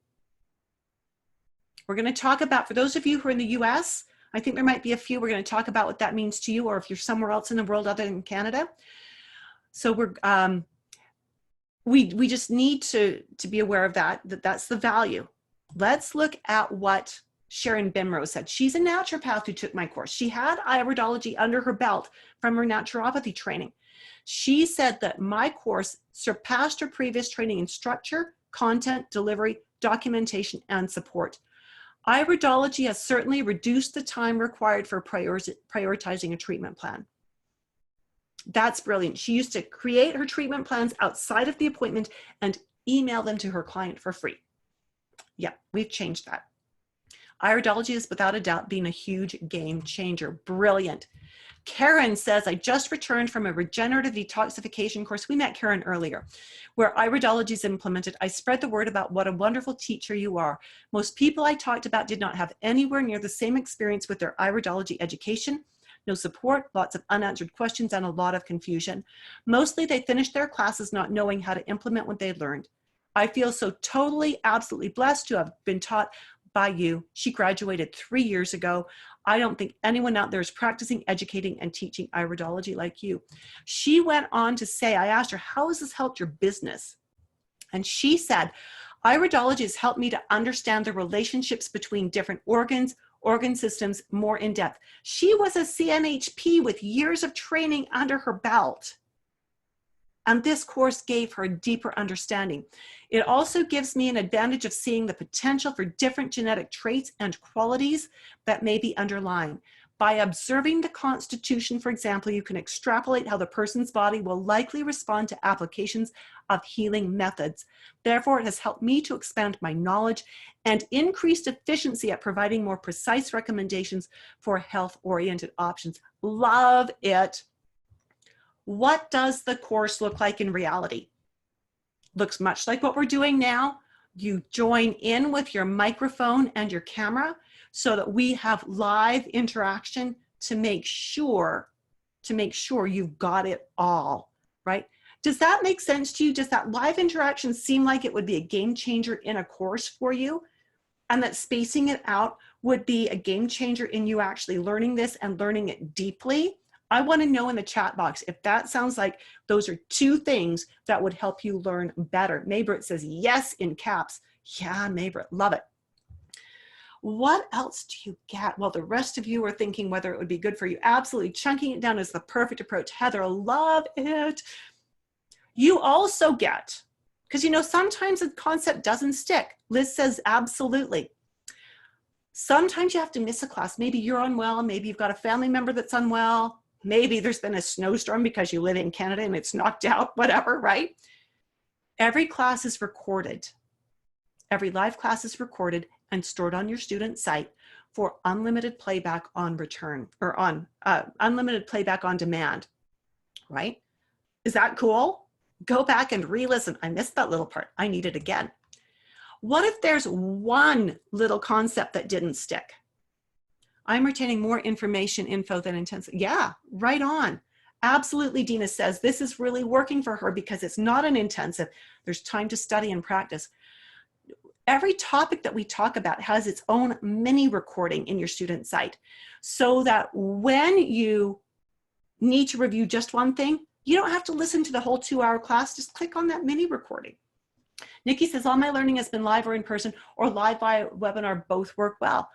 We're going to talk about, for those of you who are in the US, I think there might be a few, we're going to talk about what that means to you, or if you're somewhere else in the world other than Canada. So we just need to be aware of that's the value. Let's look at what Sharon Bimrose said. She's a naturopath who took my course. She had iridology under her belt from her naturopathy training. She said that my course surpassed her previous training in structure, content, delivery, documentation, and support. Iridology has certainly reduced the time required for prioritizing a treatment plan. That's brilliant. She used to create her treatment plans outside of the appointment and email them to her client for free. Yeah, we've changed that. Iridology is without a doubt being a huge game changer. Brilliant. Karen says, I just returned from a regenerative detoxification course. We met Karen earlier, where iridology is implemented. I spread the word about what a wonderful teacher you are. Most people I talked about did not have anywhere near the same experience with their iridology education. No support, lots of unanswered questions, and a lot of confusion. Mostly they finished their classes not knowing how to implement what they learned. I feel so totally, absolutely blessed to have been taught by you. She graduated 3 years ago. I don't think anyone out there is practicing, educating, and teaching iridology like you. She went on to say, I asked her, how has this helped your business? And she said, iridology has helped me to understand the relationships between different organ systems more in depth. She was a CNHP with years of training under her belt. And this course gave her a deeper understanding. It also gives me an advantage of seeing the potential for different genetic traits and qualities that may be underlying. By observing the constitution, for example, you can extrapolate how the person's body will likely respond to applications of healing methods. Therefore, it has helped me to expand my knowledge and increased efficiency at providing more precise recommendations for health-oriented options. Love it. What does the course look like in reality? Looks much like what we're doing now. You join in with your microphone and your camera so that we have live interaction to make sure you've got it all, right? Does that make sense to you? Does that live interaction seem like it would be a game changer in a course for you? And that spacing it out would be a game changer in you actually learning this and learning it deeply? I want to know in the chat box if that sounds like those are two things that would help you learn better. Maybrit says yes in caps. Yeah, Maybrit, love it. What else do you get? Well, the rest of you are thinking whether it would be good for you. Absolutely. Chunking it down is the perfect approach. Heather, love it. You also get, because you know, sometimes the concept doesn't stick. Liz says absolutely. Sometimes you have to miss a class. Maybe you're unwell. Maybe you've got a family member that's unwell. Maybe there's been a snowstorm because you live in Canada and it's knocked out, whatever, right? Every class is recorded. Every live class is recorded and stored on your student site for unlimited playback on return, or on unlimited playback on demand, right? Is that cool? Go back and re-listen. I missed that little part. I need it again. What if there's one little concept that didn't stick? I'm retaining more info than intensive. Yeah, right on. Absolutely, Dina says this is really working for her because it's not an intensive. There's time to study and practice. Every topic that we talk about has its own mini recording in your student site so that when you need to review just one thing, you don't have to listen to the whole 2-hour class. Just click on that mini recording. Nikki says, all my learning has been live or in person, or live via webinar, both work well.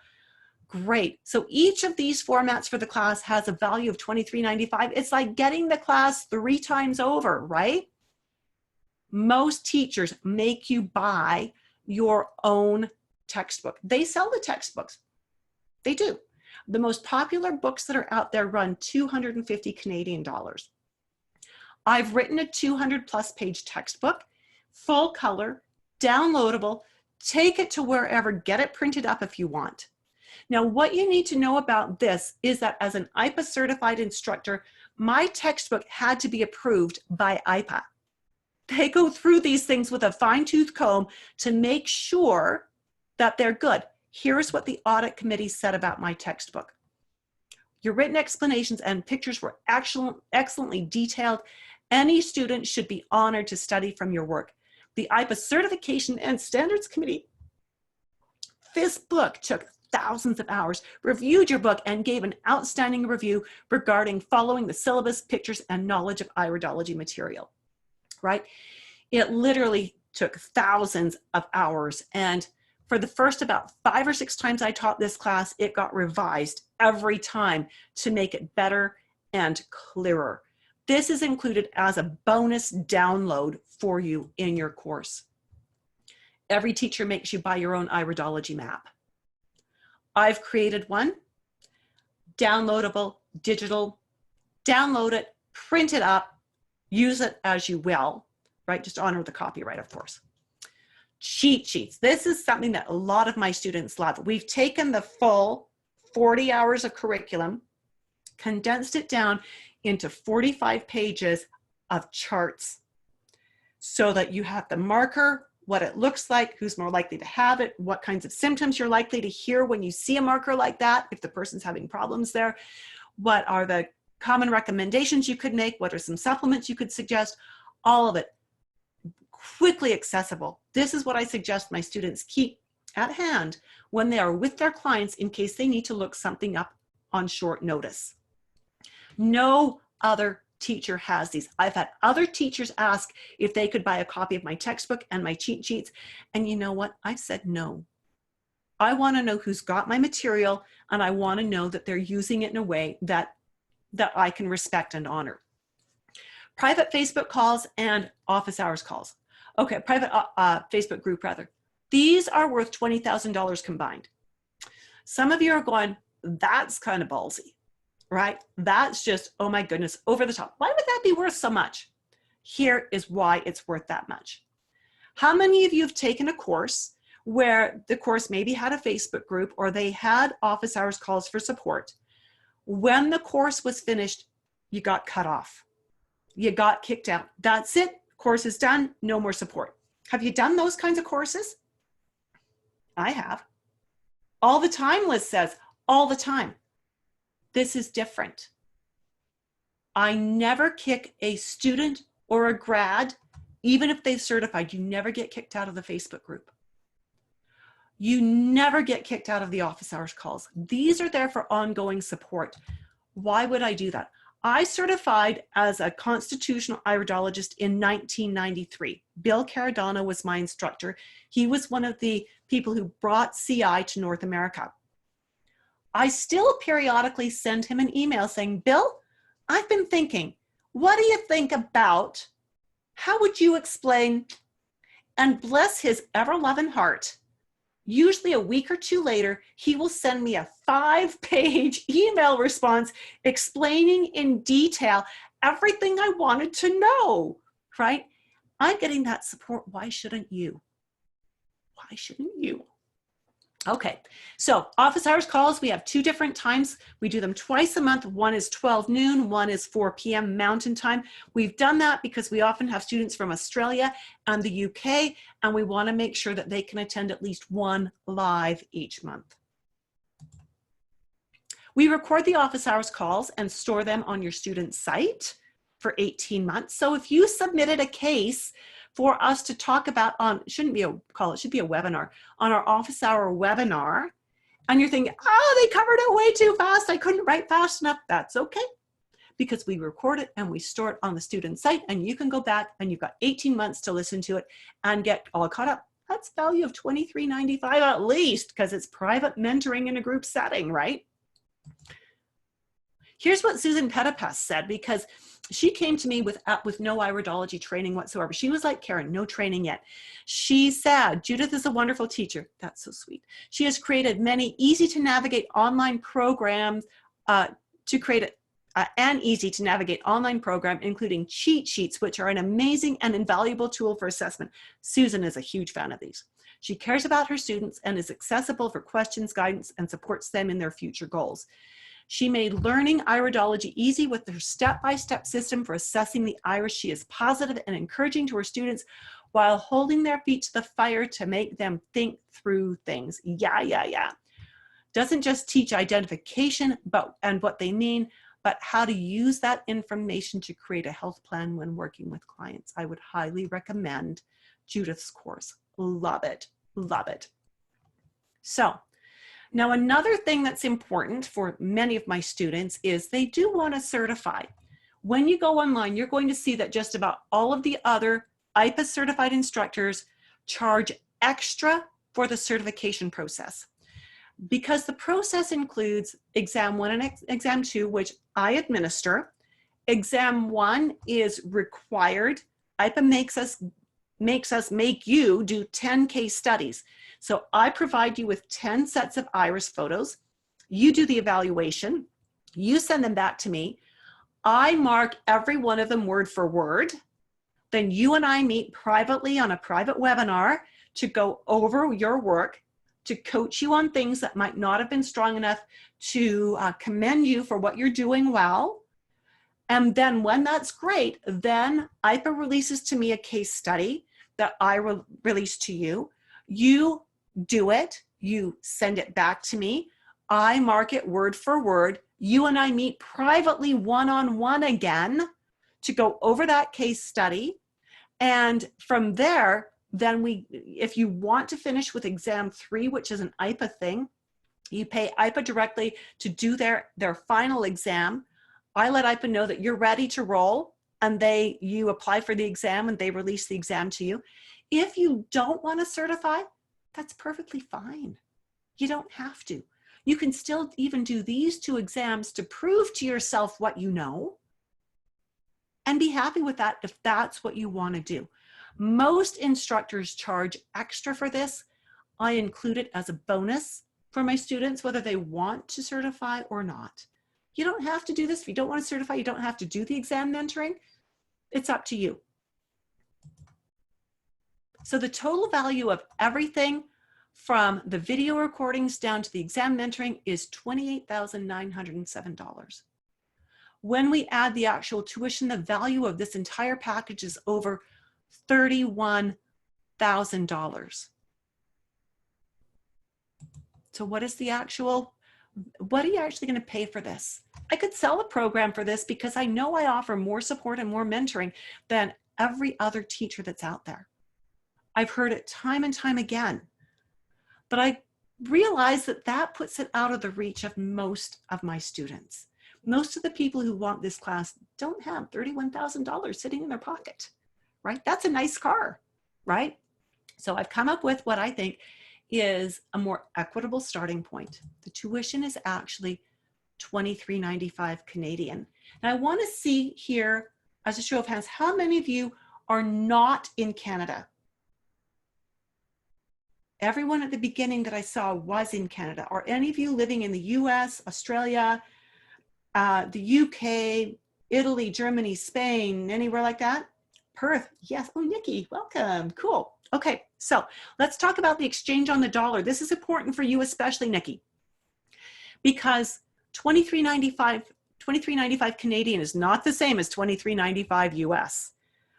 Great. So each of these formats for the class has a value of $23.95. It's like getting the class 3 times over, right? Most teachers make you buy your own textbook. They sell the textbooks. They do. The most popular books that are out there run 250 Canadian dollars. I've written a 200+ page textbook, full color, downloadable. Take it to wherever, get it printed up if you want. Now, what you need to know about this is that as an IPA certified instructor, my textbook had to be approved by IPA. They go through these things with a fine-tooth comb to make sure that they're good. Here's what the audit committee said about my textbook. Your written explanations and pictures were excellently detailed. Any student should be honored to study from your work. The IPA Certification and Standards Committee, this book took thousands of hours, reviewed your book, and gave an outstanding review regarding following the syllabus, pictures, and knowledge of iridology material, right? It literally took thousands of hours. And for the first about 5 or 6 times I taught this class, it got revised every time to make it better and clearer. This is included as a bonus download for you in your course. Every teacher makes you buy your own iridology map. I've created one, downloadable, digital. Download it, print it up, use it as you will, right? Just honor the copyright, of course. Cheat sheets. This is something that a lot of my students love. We've taken the full 40 hours of curriculum, condensed it down into 45 pages of charts so that you have the marker, what it looks like, who's more likely to have it, what kinds of symptoms you're likely to hear when you see a marker like that, if the person's having problems there, what are the common recommendations you could make, what are some supplements you could suggest, all of it quickly accessible. This is what I suggest my students keep at hand when they are with their clients in case they need to look something up on short notice. No other teacher has these. I've had other teachers ask if they could buy a copy of my textbook and my cheat sheets. And you know what? I said no. I want to know who's got my material, and I want to know that they're using it in a way that I can respect and honor. Private Facebook calls and office hours calls. Okay, private Facebook group rather. These are worth $20,000 combined. Some of you are going, that's kind of ballsy. Right? That's just, oh my goodness, over the top. Why would that be worth so much? Here is why it's worth that much. How many of you have taken a course where the course maybe had a Facebook group or they had office hours calls for support? When the course was finished, you got cut off. You got kicked out. That's it. Course is done. No more support. Have you done those kinds of courses? I have. All the time, Liz says, all the time. This is different. I never kick a student or a grad, even if they've certified. You never get kicked out of the Facebook group. You never get kicked out of the office hours calls. These are there for ongoing support. Why would I do that? I certified as a constitutional iridologist in 1993. Bill Caradonna was my instructor. He was one of the people who brought CI to North America. I still periodically send him an email saying, Bill, I've been thinking, what do you think about, how would you explain, and bless his ever-loving heart, usually a week or two later, he will send me a 5-page email response explaining in detail everything I wanted to know, right? I'm getting that support. Why shouldn't you? Why shouldn't you? Okay, so office hours calls, we have 2 different times. We do them twice a month. One is 12 noon, one is 4 p.m. Mountain Time. We've done that because we often have students from Australia and the UK, and we want to make sure that they can attend at least one live each month. We record the office hours calls and store them on your student site for 18 months. So if you submitted a case for us to talk about on, it shouldn't be a call, it should be a webinar, on our office hour webinar, and you're thinking, oh, they covered it way too fast, I couldn't write fast enough, that's okay, because we record it and we store it on the student site, and you can go back and you've got 18 months to listen to it and get all caught up. That's value of $23.95 at least, because it's private mentoring in a group setting, right? Here's what Susan Pettipas said, because she came to me with no iridology training whatsoever. She was like, Karen, no training yet. She said, Judith is a wonderful teacher. That's so sweet. She has created many easy to navigate online programs an easy to navigate online program, including cheat sheets, which are an amazing and invaluable tool for assessment. Susan is a huge fan of these. She cares about her students and is accessible for questions, guidance, and supports them in their future goals. She made learning iridology easy with her step-by-step system for assessing the iris. She is positive and encouraging to her students while holding their feet to the fire to make them think through things. Yeah. Doesn't just teach identification and what they mean, but how to use that information to create a health plan when working with clients. I would highly recommend Judith's course. Love it. Love it. So now another thing that's important for many of my students is they do want to certify. When you go online, you're going to see that just about all of the other IPA certified instructors charge extra for the certification process, because the process includes exam 1 and exam 2, which I administer. Exam 1 is required. IPA make you do 10 case studies. So I provide you with 10 sets of iris photos. You do the evaluation. You send them back to me. I mark every one of them word for word. Then you and I meet privately on a private webinar to go over your work, to coach you on things that might not have been strong enough, to commend you for what you're doing well. And then when that's great, then IPA releases to me a case study that I release to you. You do it, you send it back to me. I mark it word for word. You and I meet privately one-on-one again to go over that case study. And from there, then if you want to finish with exam 3, which is an IPA thing, you pay IPA directly to do their final exam. I let IPA know that you're ready to roll, and you apply for the exam and they release the exam to you. If you don't want to certify, that's perfectly fine. You don't have to. You can still even do these 2 exams to prove to yourself what you know and be happy with that if that's what you want to do. Most instructors charge extra for this. I include it as a bonus for my students, whether they want to certify or not. You don't have to do this. If you don't want to certify, you don't have to do the exam mentoring. It's up to you. So the total value of everything from the video recordings down to the exam mentoring is $28,907. When we add the actual tuition, the value of this entire package is over $31,000. So what are you actually going to pay for this? I could sell a program for this because I know I offer more support and more mentoring than every other teacher that's out there. I've heard it time and time again, but I realize that puts it out of the reach of most of my students. Most of the people who want this class don't have $31,000 sitting in their pocket, right? That's a nice car, right? So I've come up with what I think is a more equitable starting point. The tuition is actually $23.95 Canadian. And I want to see here, as a show of hands, how many of you are not in Canada? Everyone at the beginning that I saw was in Canada. Are any of you living in the US, Australia, the UK, Italy, Germany, Spain, anywhere like that? Perth, yes. Oh, Nikki, welcome. Cool. Okay, so let's talk about the exchange on the dollar. This is important for you, especially Nikki, because $23.95 Canadian is not the same as $23.95 US.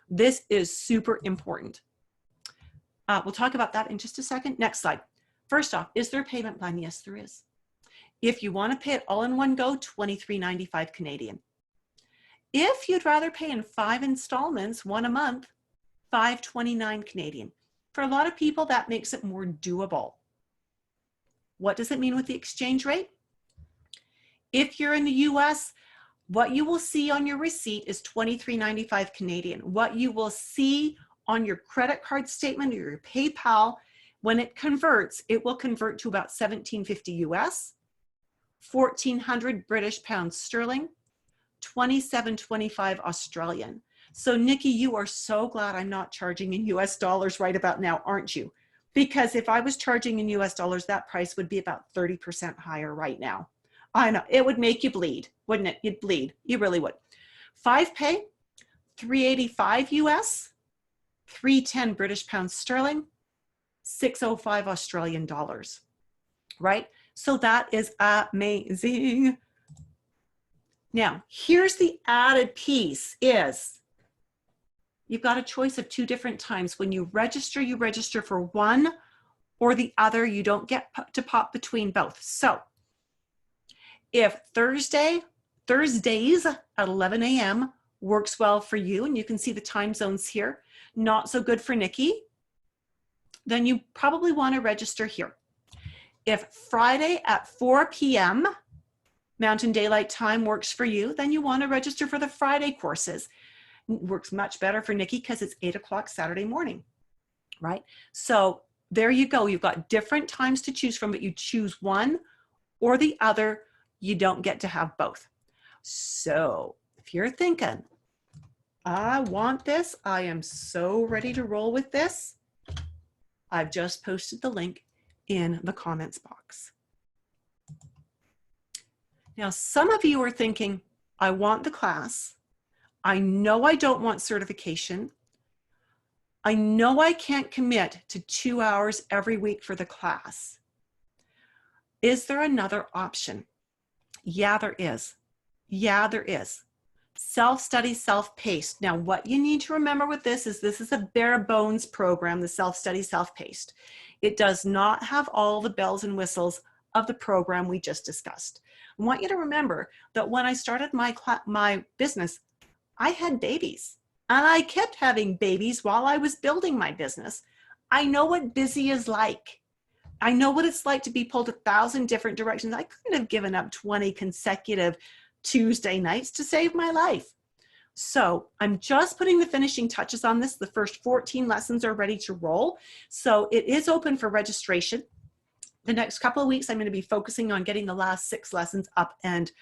This is super important. We'll talk about that in just a second. Next slide. First off, is there a payment plan? Yes, there is. If you want to pay it all in one go, $23.95 Canadian. If you'd rather pay in 5 installments, one a month, $5.29 Canadian. For a lot of people, that makes it more doable. What does it mean with the exchange rate? If you're in the US, what you will see on your receipt is $23.95 Canadian. What you will see on your credit card statement or your PayPal, when it converts, it will convert to about $17.50 US, 1,400 British pounds sterling, 27.25 Australian. So Nikki, you are so glad I'm not charging in US dollars right about now, aren't you? Because if I was charging in US dollars, that price would be about 30% higher right now. I know, it would make you bleed, wouldn't it? You'd bleed, you really would. 5 pay, 385 US, 310 British pounds sterling, 605 Australian dollars, right? So that is amazing. Now, here's the added piece is You've got a choice of 2 different times. When you register for one or the other. You don't get to pop between both. So if Thursdays at 11 a.m. works well for you, and you can see the time zones here, not so good for Nikki, then you probably want to register here. If Friday at 4 p.m. Mountain Daylight Time works for you, then you want to register for the Friday courses. It works much better for Nikki because it's 8 o'clock Saturday morning, right? So there you go. You've got different times to choose from, but you choose one or the other. You don't get to have both. So if you're thinking, I want this, I am so ready to roll with this, I've just posted the link in the comments box. Now, some of you are thinking, I want the class. I know I don't want certification. I know I can't commit to 2 hours every week for the class. Is there another option? Yeah, there is. Yeah, there is. Self-study, self-paced. Now, what you need to remember with this is a bare bones program, the self-study, self-paced. It does not have all the bells and whistles of the program we just discussed. I want you to remember that when I started my business, I had babies, and I kept having babies while I was building my business. I know what busy is like. I know what it's like to be pulled 1,000 different directions. I couldn't have given up 20 consecutive Tuesday nights to save my life. So I'm just putting the finishing touches on this. The first 14 lessons are ready to roll. So it is open for registration. The next couple of weeks, I'm going to be focusing on getting the last 6 lessons up and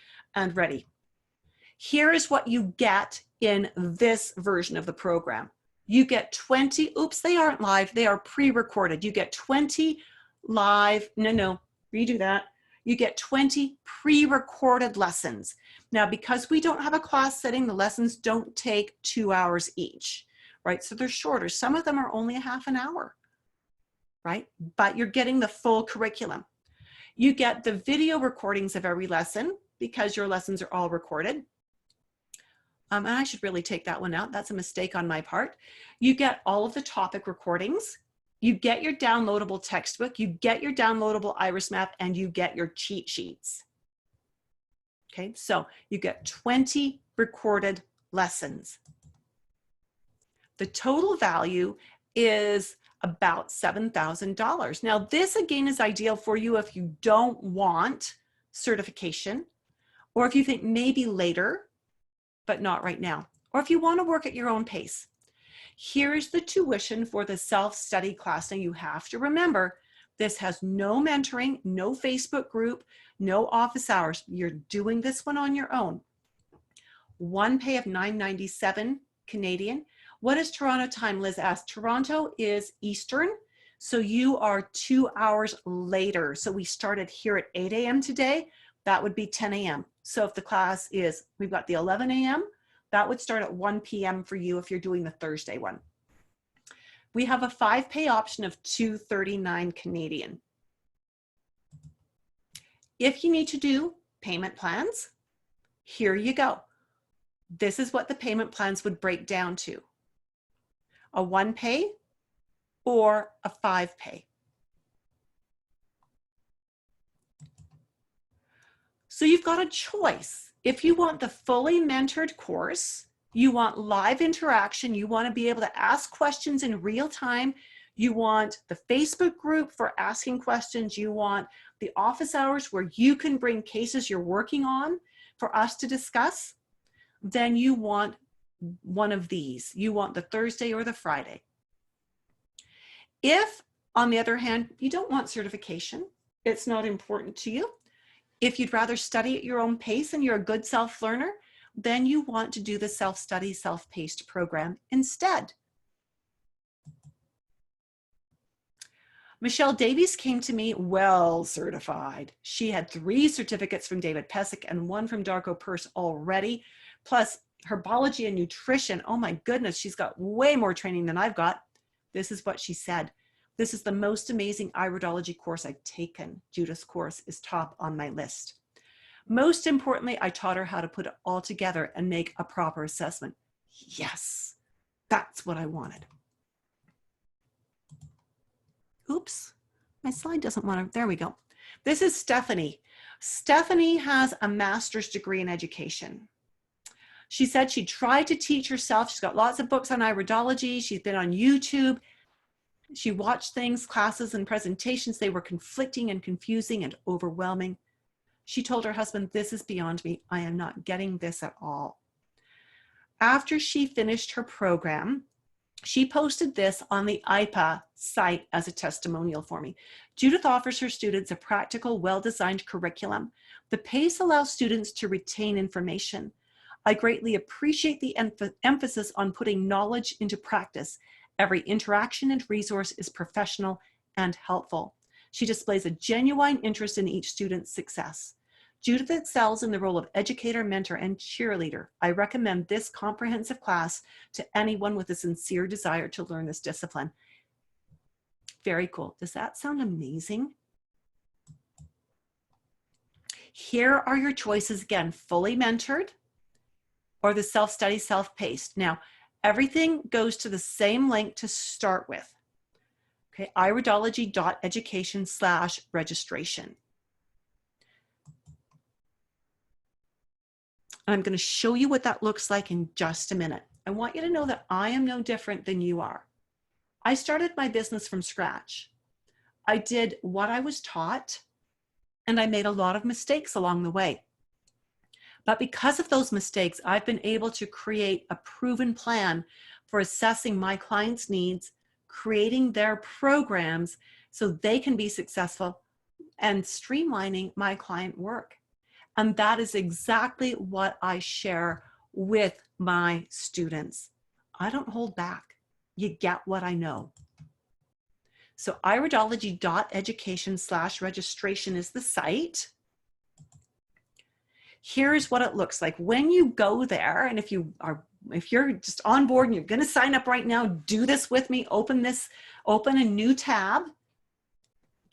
ready. Here is what you get in this version of the program. You get 20, oops, they aren't live, they are pre-recorded. You get 20 live, redo that. You get 20 pre-recorded lessons. Now, because we don't have a class setting, the lessons don't take 2 hours each, right? So they're shorter. Some of them are only a half an hour, right? But you're getting the full curriculum. You get the video recordings of every lesson because your lessons are all recorded. And I should really take that one out. That's a mistake on my part. You get all of the topic recordings. You get your downloadable textbook, you get your downloadable iris map, and you get your cheat sheets. Okay, so you get 20 recorded lessons. The total value is about $7,000. Now, this again is ideal for you if you don't want certification, or if you think maybe later, but not right now, or if you want to work at your own pace. Here's the tuition for the self-study class. Now you have to remember, this has no mentoring, no Facebook group, no office hours. You're doing this one on your own. One pay of $9.97 Canadian. What is Toronto time? Liz asked. Toronto is Eastern, so you are 2 hours later. So we started here at 8 a.m. today. That would be 10 a.m. So if the class is, we've got the 11 a.m., that would start at 1 p.m. for you if you're doing the Thursday one. We have a 5-pay option of $239 Canadian. If you need to do payment plans, here you go. This is what the payment plans would break down to. A 1-pay or a 5-pay. So you've got a choice. If you want the fully mentored course, you want live interaction, you want to be able to ask questions in real time, you want the Facebook group for asking questions, you want the office hours where you can bring cases you're working on for us to discuss, then you want one of these. You want the Thursday or the Friday. If, on the other hand, you don't want certification, it's not important to you, if you'd rather study at your own pace and you're a good self-learner, then you want to do the self-study, self-paced program instead. Michelle Davies came to me well certified. She had 3 certificates from David Pesic and 1 from Darko Purse already, plus herbology and nutrition. Oh my goodness, she's got way more training than I've got. This is what she said. This is the most amazing iridology course I've taken. Judith's course is top on my list. Most importantly, I taught her how to put it all together and make a proper assessment. Yes, That's what I wanted. Oops, my slide doesn't want to, there we go. This is Stephanie. Stephanie has a master's degree in education. She said she tried to teach herself. She's got lots of books on iridology. She's been on YouTube. She watched things, classes and presentations. They were conflicting and confusing and overwhelming. She told her husband, "This is beyond me. I am not getting this at all." After she finished her program, she posted this on the IPA site as a testimonial for me. Judith offers her students a practical, well-designed curriculum. The PACE allows students to retain information. I greatly appreciate the emphasis on putting knowledge into practice. Every interaction and resource is professional and helpful. She displays a genuine interest in each student's success. Judith excels in the role of educator, mentor, and cheerleader. I recommend this comprehensive class to anyone with a sincere desire to learn this discipline. Very cool. Does that sound amazing? Here are your choices again, fully mentored or the self-study, self-paced. Now, everything goes to the same link to start with. Okay, iridology.education/registration. I'm going to show you what that looks like in just a minute. I want you to know that I am no different than you are. I started my business from scratch. I did what I was taught, and I made a lot of mistakes along the way. But because of those mistakes, I've been able to create a proven plan for assessing my clients' needs, creating their programs so they can be successful, and streamlining my client work. And that is exactly what I share with my students. I don't hold back. You get what I know. So iridology.education/registration is the site. Here's what it looks like when you go there. And if you're just on board and you're going to sign up right now, do this with me. Open a new tab.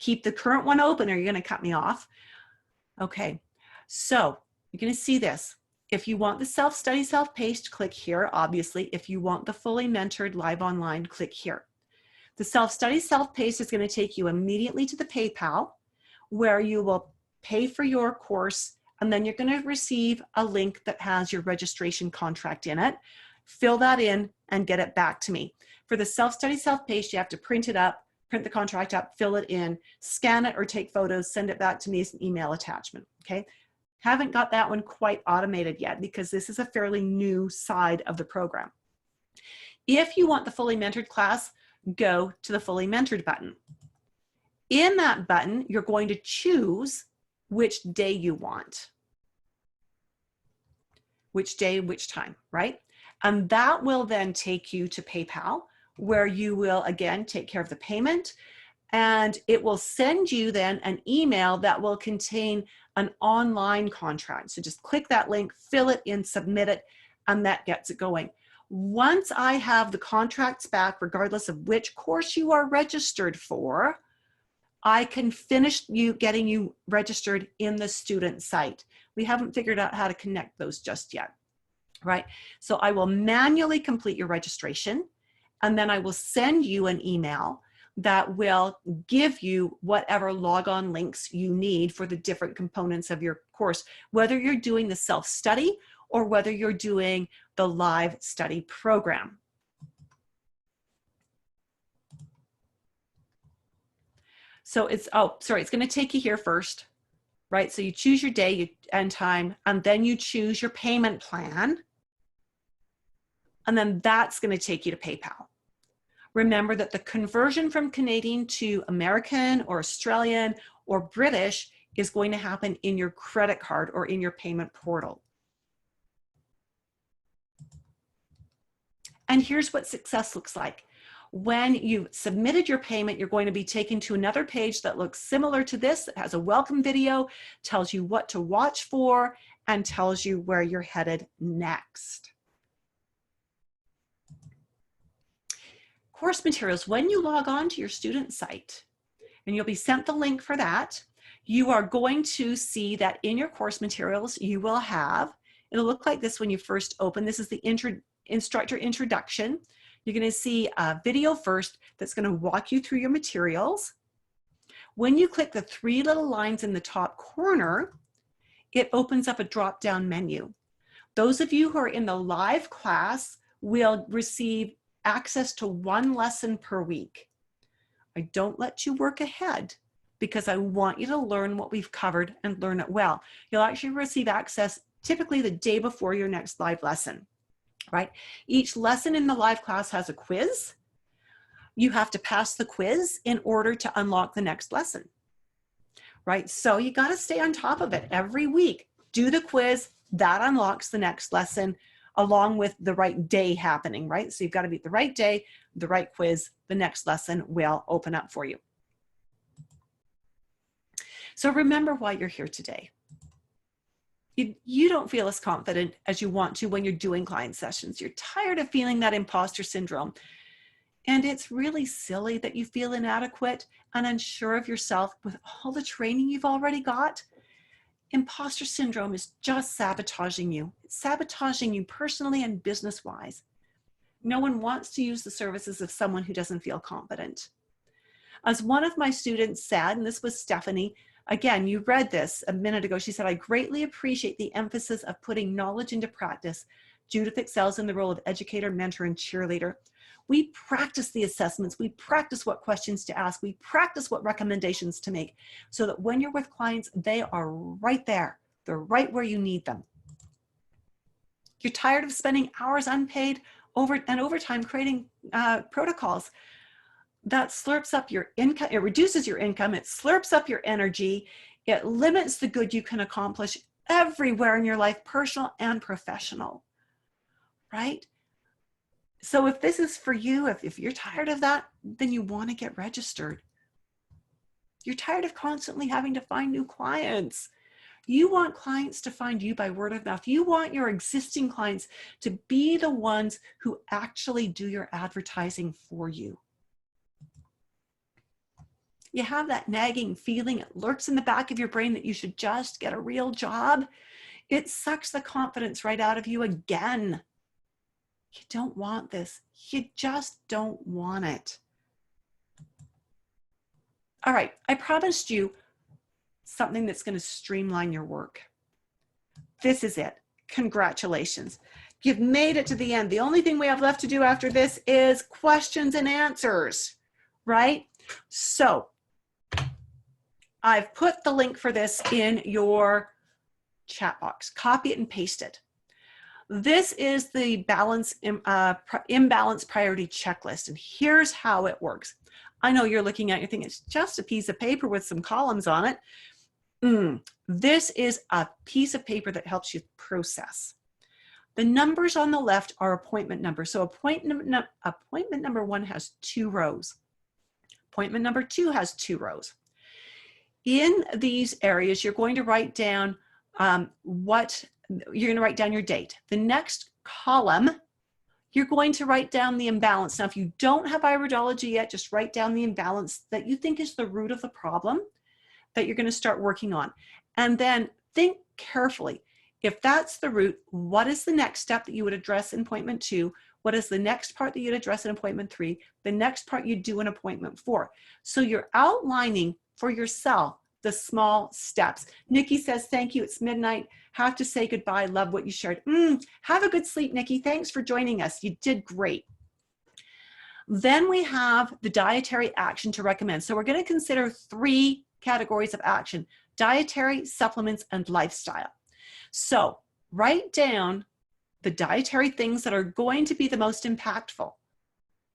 Keep the current one open or you're going to cut me off. Okay. So you're going to see this. If you want the self-study, self-paced, click here, obviously. If you want the fully mentored live online, click here. The self-study, self-paced is going to take you immediately to the PayPal, where you will pay for your course, and then you're going to receive a link that has your registration contract in it. Fill that in and get it back to me. For the self-study, self-paced, you have to print it up, print the contract up, fill it in, scan it or take photos, send it back to me as an email attachment, okay? Haven't got that one quite automated yet because this is a fairly new side of the program. If you want the fully mentored class, go to the fully mentored button. In that button, you're going to choose which day you want. Which day, which time, right? And that will then take you to PayPal, where you will again take care of the payment. And it will send you then an email that will contain an online contract. So just click that link, fill it in, submit it, and that gets it going. Once I have the contracts back, regardless of which course you are registered for, I can finish getting you registered in the student site. We haven't figured out how to connect those just yet, right? So I will manually complete your registration, and then I will send you an email that will give you whatever logon links you need for the different components of your course, whether you're doing the self-study or whether you're doing the live study program. So it's going to take you here first, right? So you choose your day and time, and then you choose your payment plan. And then that's going to take you to PayPal. Remember that the conversion from Canadian to American or Australian or British is going to happen in your credit card or in your payment portal. And here's what success looks like. When you submitted your payment, you're going to be taken to another page that looks similar to this. It has a welcome video, tells you what to watch for, and tells you where you're headed next. Course materials, when you log on to your student site, and you'll be sent the link for that, you are going to see that in your course materials, you will have, it'll look like this when you first open. This is the instructor introduction. You're going to see a video first that's going to walk you through your materials. When you click the 3 little lines in the top corner, it opens up a drop-down menu. Those of you who are in the live class will receive access to 1 lesson per week. I don't let you work ahead because I want you to learn what we've covered and learn it well. You'll actually receive access typically the day before your next live lesson, right? Each lesson in the live class has a quiz. You have to pass the quiz in order to unlock the next lesson, right? So you got to stay on top of it every week. Do the quiz, that unlocks the next lesson along with the right day happening, right? So you've got to be at the right day, the right quiz, the next lesson will open up for you. So remember why you're here today. You don't feel as confident as you want to when you're doing client sessions. You're tired of feeling that imposter syndrome. And it's really silly that you feel inadequate and unsure of yourself with all the training you've already got. Imposter syndrome is just sabotaging you. It's sabotaging you personally and business-wise. No one wants to use the services of someone who doesn't feel confident. As one of my students said, and this was Stephanie, again, you read this a minute ago, she said, "I greatly appreciate the emphasis of putting knowledge into practice. Judith excels in the role of educator, mentor, and cheerleader. We practice the assessments. We practice what questions to ask. We practice what recommendations to make so that when you're with clients, they are right there. They're right where you need them. You're tired of spending hours unpaid overtime creating protocols. That slurps up your income. It reduces your income. It slurps up your energy. It limits the good you can accomplish everywhere in your life, personal and professional, right? So if this is for you, if you're tired of that, then you want to get registered. You're tired of constantly having to find new clients. You want clients to find you by word of mouth. You want your existing clients to be the ones who actually do your advertising for you. You have that nagging feeling, it lurks in the back of your brain that you should just get a real job. It sucks the confidence right out of you again. You don't want this. You just don't want it. All right, I promised you something that's going to streamline your work. This is it. Congratulations. You've made it to the end. The only thing we have left to do after this is questions and answers, right? So I've put the link for this in your chat box. Copy it and paste it. This is the imbalance priority checklist, and here's how it works. I know you're looking at it, you're thinking it's just a piece of paper with some columns on it. This is a piece of paper that helps you process. The numbers on the left are appointment numbers. So appointment number 1 has 2 rows. Appointment number 2 has 2 rows. In these areas, you're going to write down you're going to write down your date. The next column, you're going to write down the imbalance. Now, if you don't have iridology yet, just write down the imbalance that you think is the root of the problem that you're going to start working on. And then think carefully. If that's the root, what is the next step that you would address in appointment 2? What is the next part that you'd address in appointment 3? The next part you do in appointment 4. So you're outlining for yourself the small steps. Nikki says, thank you. It's midnight. Have to say goodbye. Love what you shared. Have a good sleep, Nikki. Thanks for joining us. You did great. Then we have the dietary action to recommend. So we're going to consider 3 categories of action: dietary, supplements, and lifestyle. So write down the dietary things that are going to be the most impactful,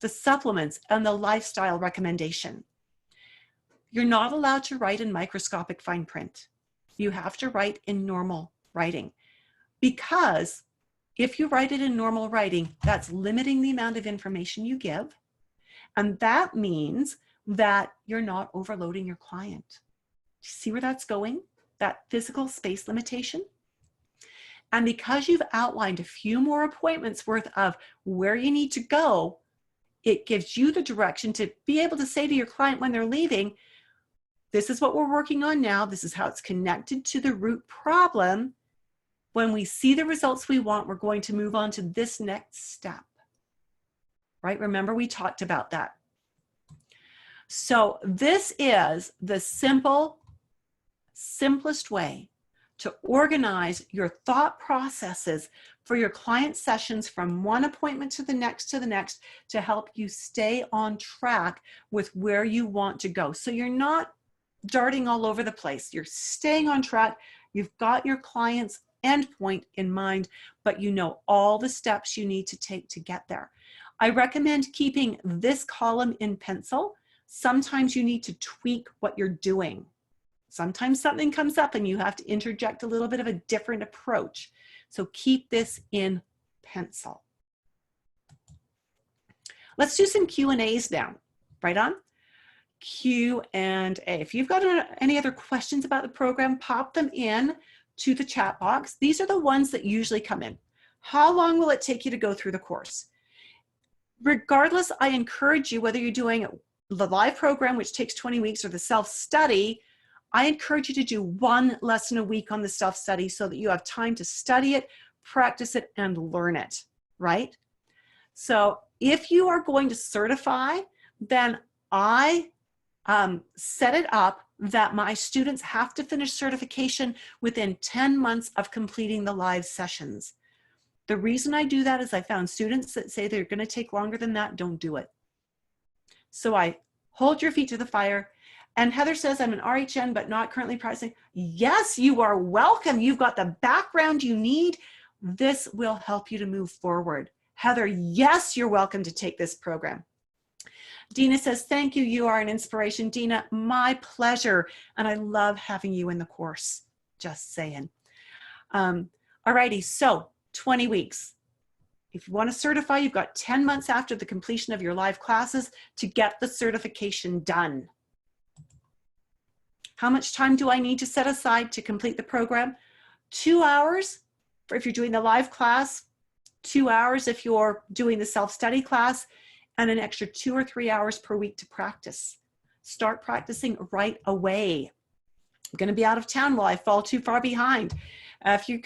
the supplements, and the lifestyle recommendation. You're not allowed to write in microscopic fine print. You have to write in normal writing, because if you write it in normal writing, that's limiting the amount of information you give. And that means that you're not overloading your client. See where that's going? That physical space limitation? And because you've outlined a few more appointments worth of where you need to go, it gives you the direction to be able to say to your client when they're leaving, this is what we're working on now. This is how it's connected to the root problem. When we see the results we want, we're going to move on to this next step, right? Remember, we talked about that. So this is the simplest way to organize your thought processes for your client sessions from one appointment to the next to help you stay on track with where you want to go. So you're not darting all over the place. You're staying on track. You've got your client's endpoint in mind, but you know all the steps you need to take to get there. I recommend keeping this column in pencil. Sometimes you need to tweak what you're doing. Sometimes something comes up and you have to interject a little bit of a different approach. So keep this in pencil. Let's do some Q&As now. Right on? Q&A. If you've got any other questions about the program, pop them in to the chat box. These are the ones that usually come in. How long will it take you to go through the course? Regardless, I encourage you, whether you're doing the live program, which takes 20 weeks, or the self-study, I encourage you to do one lesson a week on the self-study so that you have time to study it, practice it, and learn it, right? So if you are going to certify, then I set it up that my students have to finish certification within 10 months of completing the live sessions. The reason I do that is I found students that say they're going to take longer than that, don't do it. So I hold your feet to the fire. And Heather says, I'm an RHN, but not currently practicing. Yes, you are welcome. You've got the background you need. This will help you to move forward. Heather, yes, you're welcome to take this program. Dina says, thank you. You are an inspiration. Dina, my pleasure. And I love having you in the course. Just saying. Alrighty, so 20 weeks. If you want to certify, you've got 10 months after the completion of your live classes to get the certification done. How much time do I need to set aside to complete the program? 2 hours if you're doing the live class, 2 hours if you're doing the self-study class, and an extra 2 or 3 hours per week to practice. Start practicing right away. I'm going to be out of town while I fall too far behind. If you've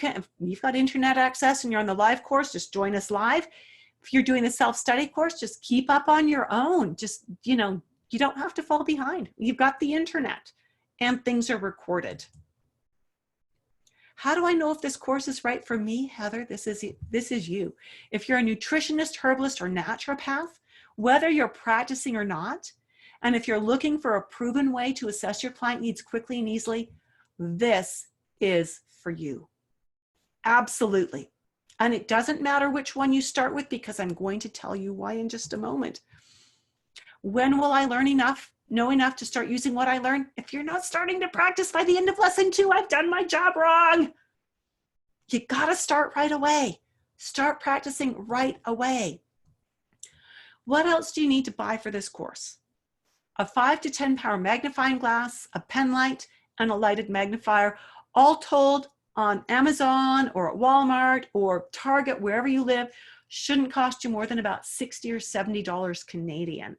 got internet access and you're on the live course, just join us live. If you're doing the self-study course, just keep up on your own. Just, you know, you don't have to fall behind. You've got the internet and things are recorded. How do I know if this course is right for me, Heather? This is you. If you're a nutritionist, herbalist, or naturopath, whether you're practicing or not, and if you're looking for a proven way to assess your client needs quickly and easily, this is for you. Absolutely. And it doesn't matter which one you start with, because I'm going to tell you why in just a moment. When will I know enough to start using what I learned? If you're not starting to practice by the end of lesson 2, I've done my job wrong. You gotta start right away. Start practicing right away. What else do you need to buy for this course? A 5 to 10 power magnifying glass, a pen light, and a lighted magnifier, all told on Amazon or at Walmart or Target, wherever you live, shouldn't cost you more than about $60 or $70 Canadian.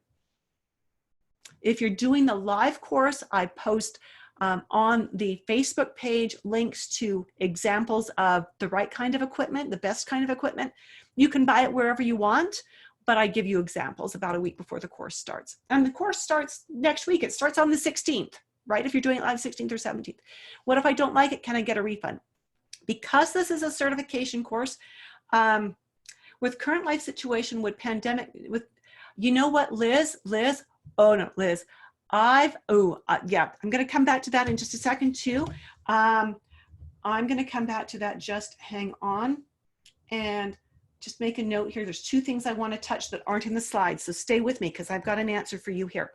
If you're doing the live course, I post on the Facebook page links to examples of the right kind of equipment, the best kind of equipment. You can buy it wherever you want, but I give you examples about a week before the course starts. And the course starts next week. It starts on the 16th, right? If you're doing it live 16th or 17th. What if I don't like it? Can I get a refund? Because this is a certification course, with current life situation, with pandemic, you know what, Liz, oh no, Liz, yeah, I'm going to come back to that in just a second too. I'm going to come back to that. Just hang on and just make a note here. There's 2 things I want to touch that aren't in the slides. So stay with me because I've got an answer for you here.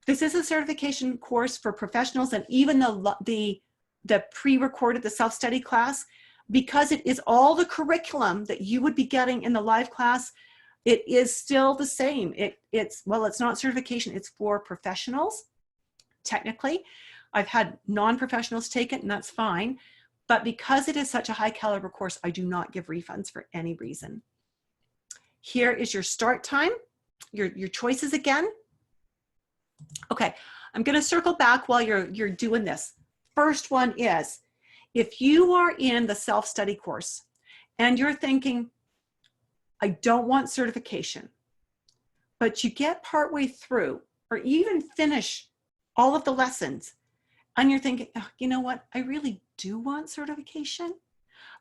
This is a certification course for professionals, and even the pre-recorded, the self-study class, because it is all the curriculum that you would be getting in the live class, it is still the same. It's not certification, it's for professionals, technically. I've had non-professionals take it, and that's fine. But because it is such a high caliber course, I do not give refunds for any reason. Here is your start time, your choices again. Okay, I'm gonna circle back while you're doing this. First one is, if you are in the self-study course and you're thinking, I don't want certification, but you get partway through or even finish all of the lessons and you're thinking, oh, you know what, I really do want certification.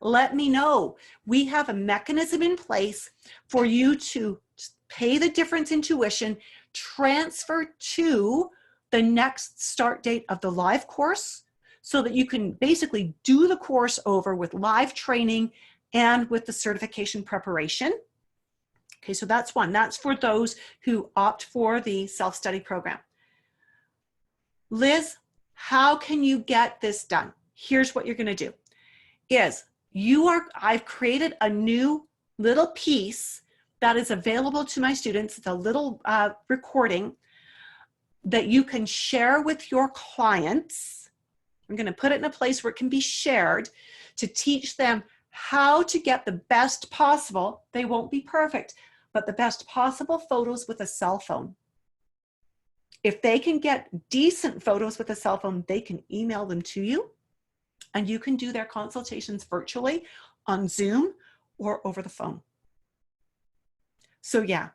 Let me know. We have a mechanism in place for you to pay the difference in tuition, transfer to the next start date of the live course so that you can basically do the course over with live training and with the certification preparation. Okay, so that's one. That's for those who opt for the self-study program. Liz, how can you get this done? Here's what you're going to do. I've created a new little piece that is available to my students. It's a little recording that you can share with your clients. I'm going to put it in a place where it can be shared to teach them how to get the best possible, they won't be perfect, but the best possible photos with a cell phone. If they can get decent photos with a cell phone, they can email them to you and you can do their consultations virtually on Zoom or over the phone. So yeah,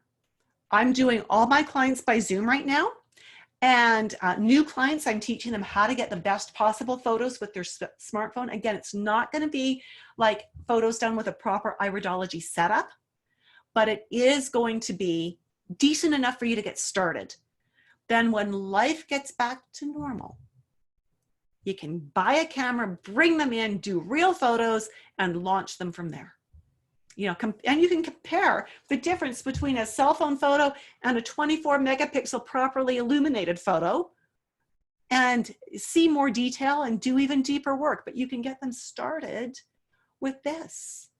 I'm doing all my clients by Zoom right now. And new clients, I'm teaching them how to get the best possible photos with their smartphone. Again, it's not going to be like photos done with a proper iridology setup, but it is going to be decent enough for you to get started. Then when life gets back to normal, you can buy a camera, bring them in, do real photos, and launch them from there. You know, and you can compare the difference between a cell phone photo and a 24 megapixel properly illuminated photo and see more detail and do even deeper work, but you can get them started with this,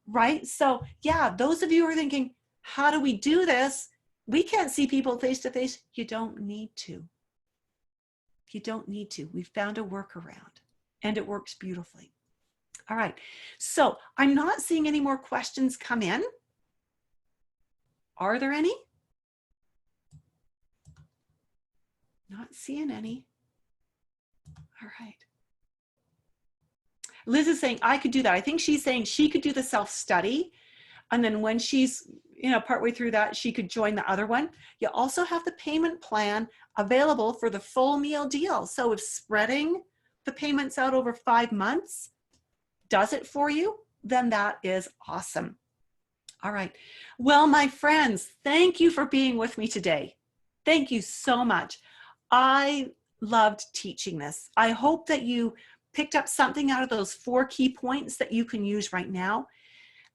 right? So yeah, those of you who are thinking, how do we do this? We can't see people face to face. You don't need to. You don't need to. We've found a workaround and it works beautifully. All right, so I'm not seeing any more questions come in. Are there any? Not seeing any. All right. Liz is saying, I could do that. I think she's saying she could do the self-study. And then when she's, partway through that, she could join the other one. You also have the payment plan available for the full meal deal. So if spreading the payments out over 5 months does it for you, then that is awesome. All right. Well, my friends, thank you for being with me today. Thank you so much. I loved teaching this. I hope that you picked up something out of those 4 key points that you can use right now.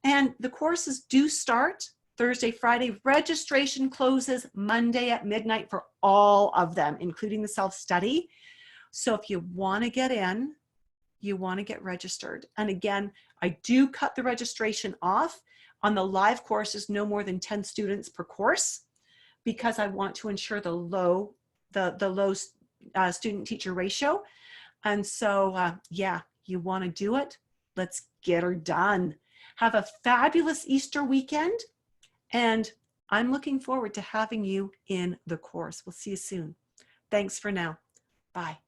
And the courses do start Thursday, Friday. Registration closes Monday at midnight for all of them, including the self-study. So if you want to get in, you want to get registered. And again, I do cut the registration off on the live courses, no more than 10 students per course, because I want to ensure the low student teacher ratio. And so, yeah, you want to do it? Let's get her done. Have a fabulous Easter weekend. And I'm looking forward to having you in the course. We'll see you soon. Thanks for now. Bye.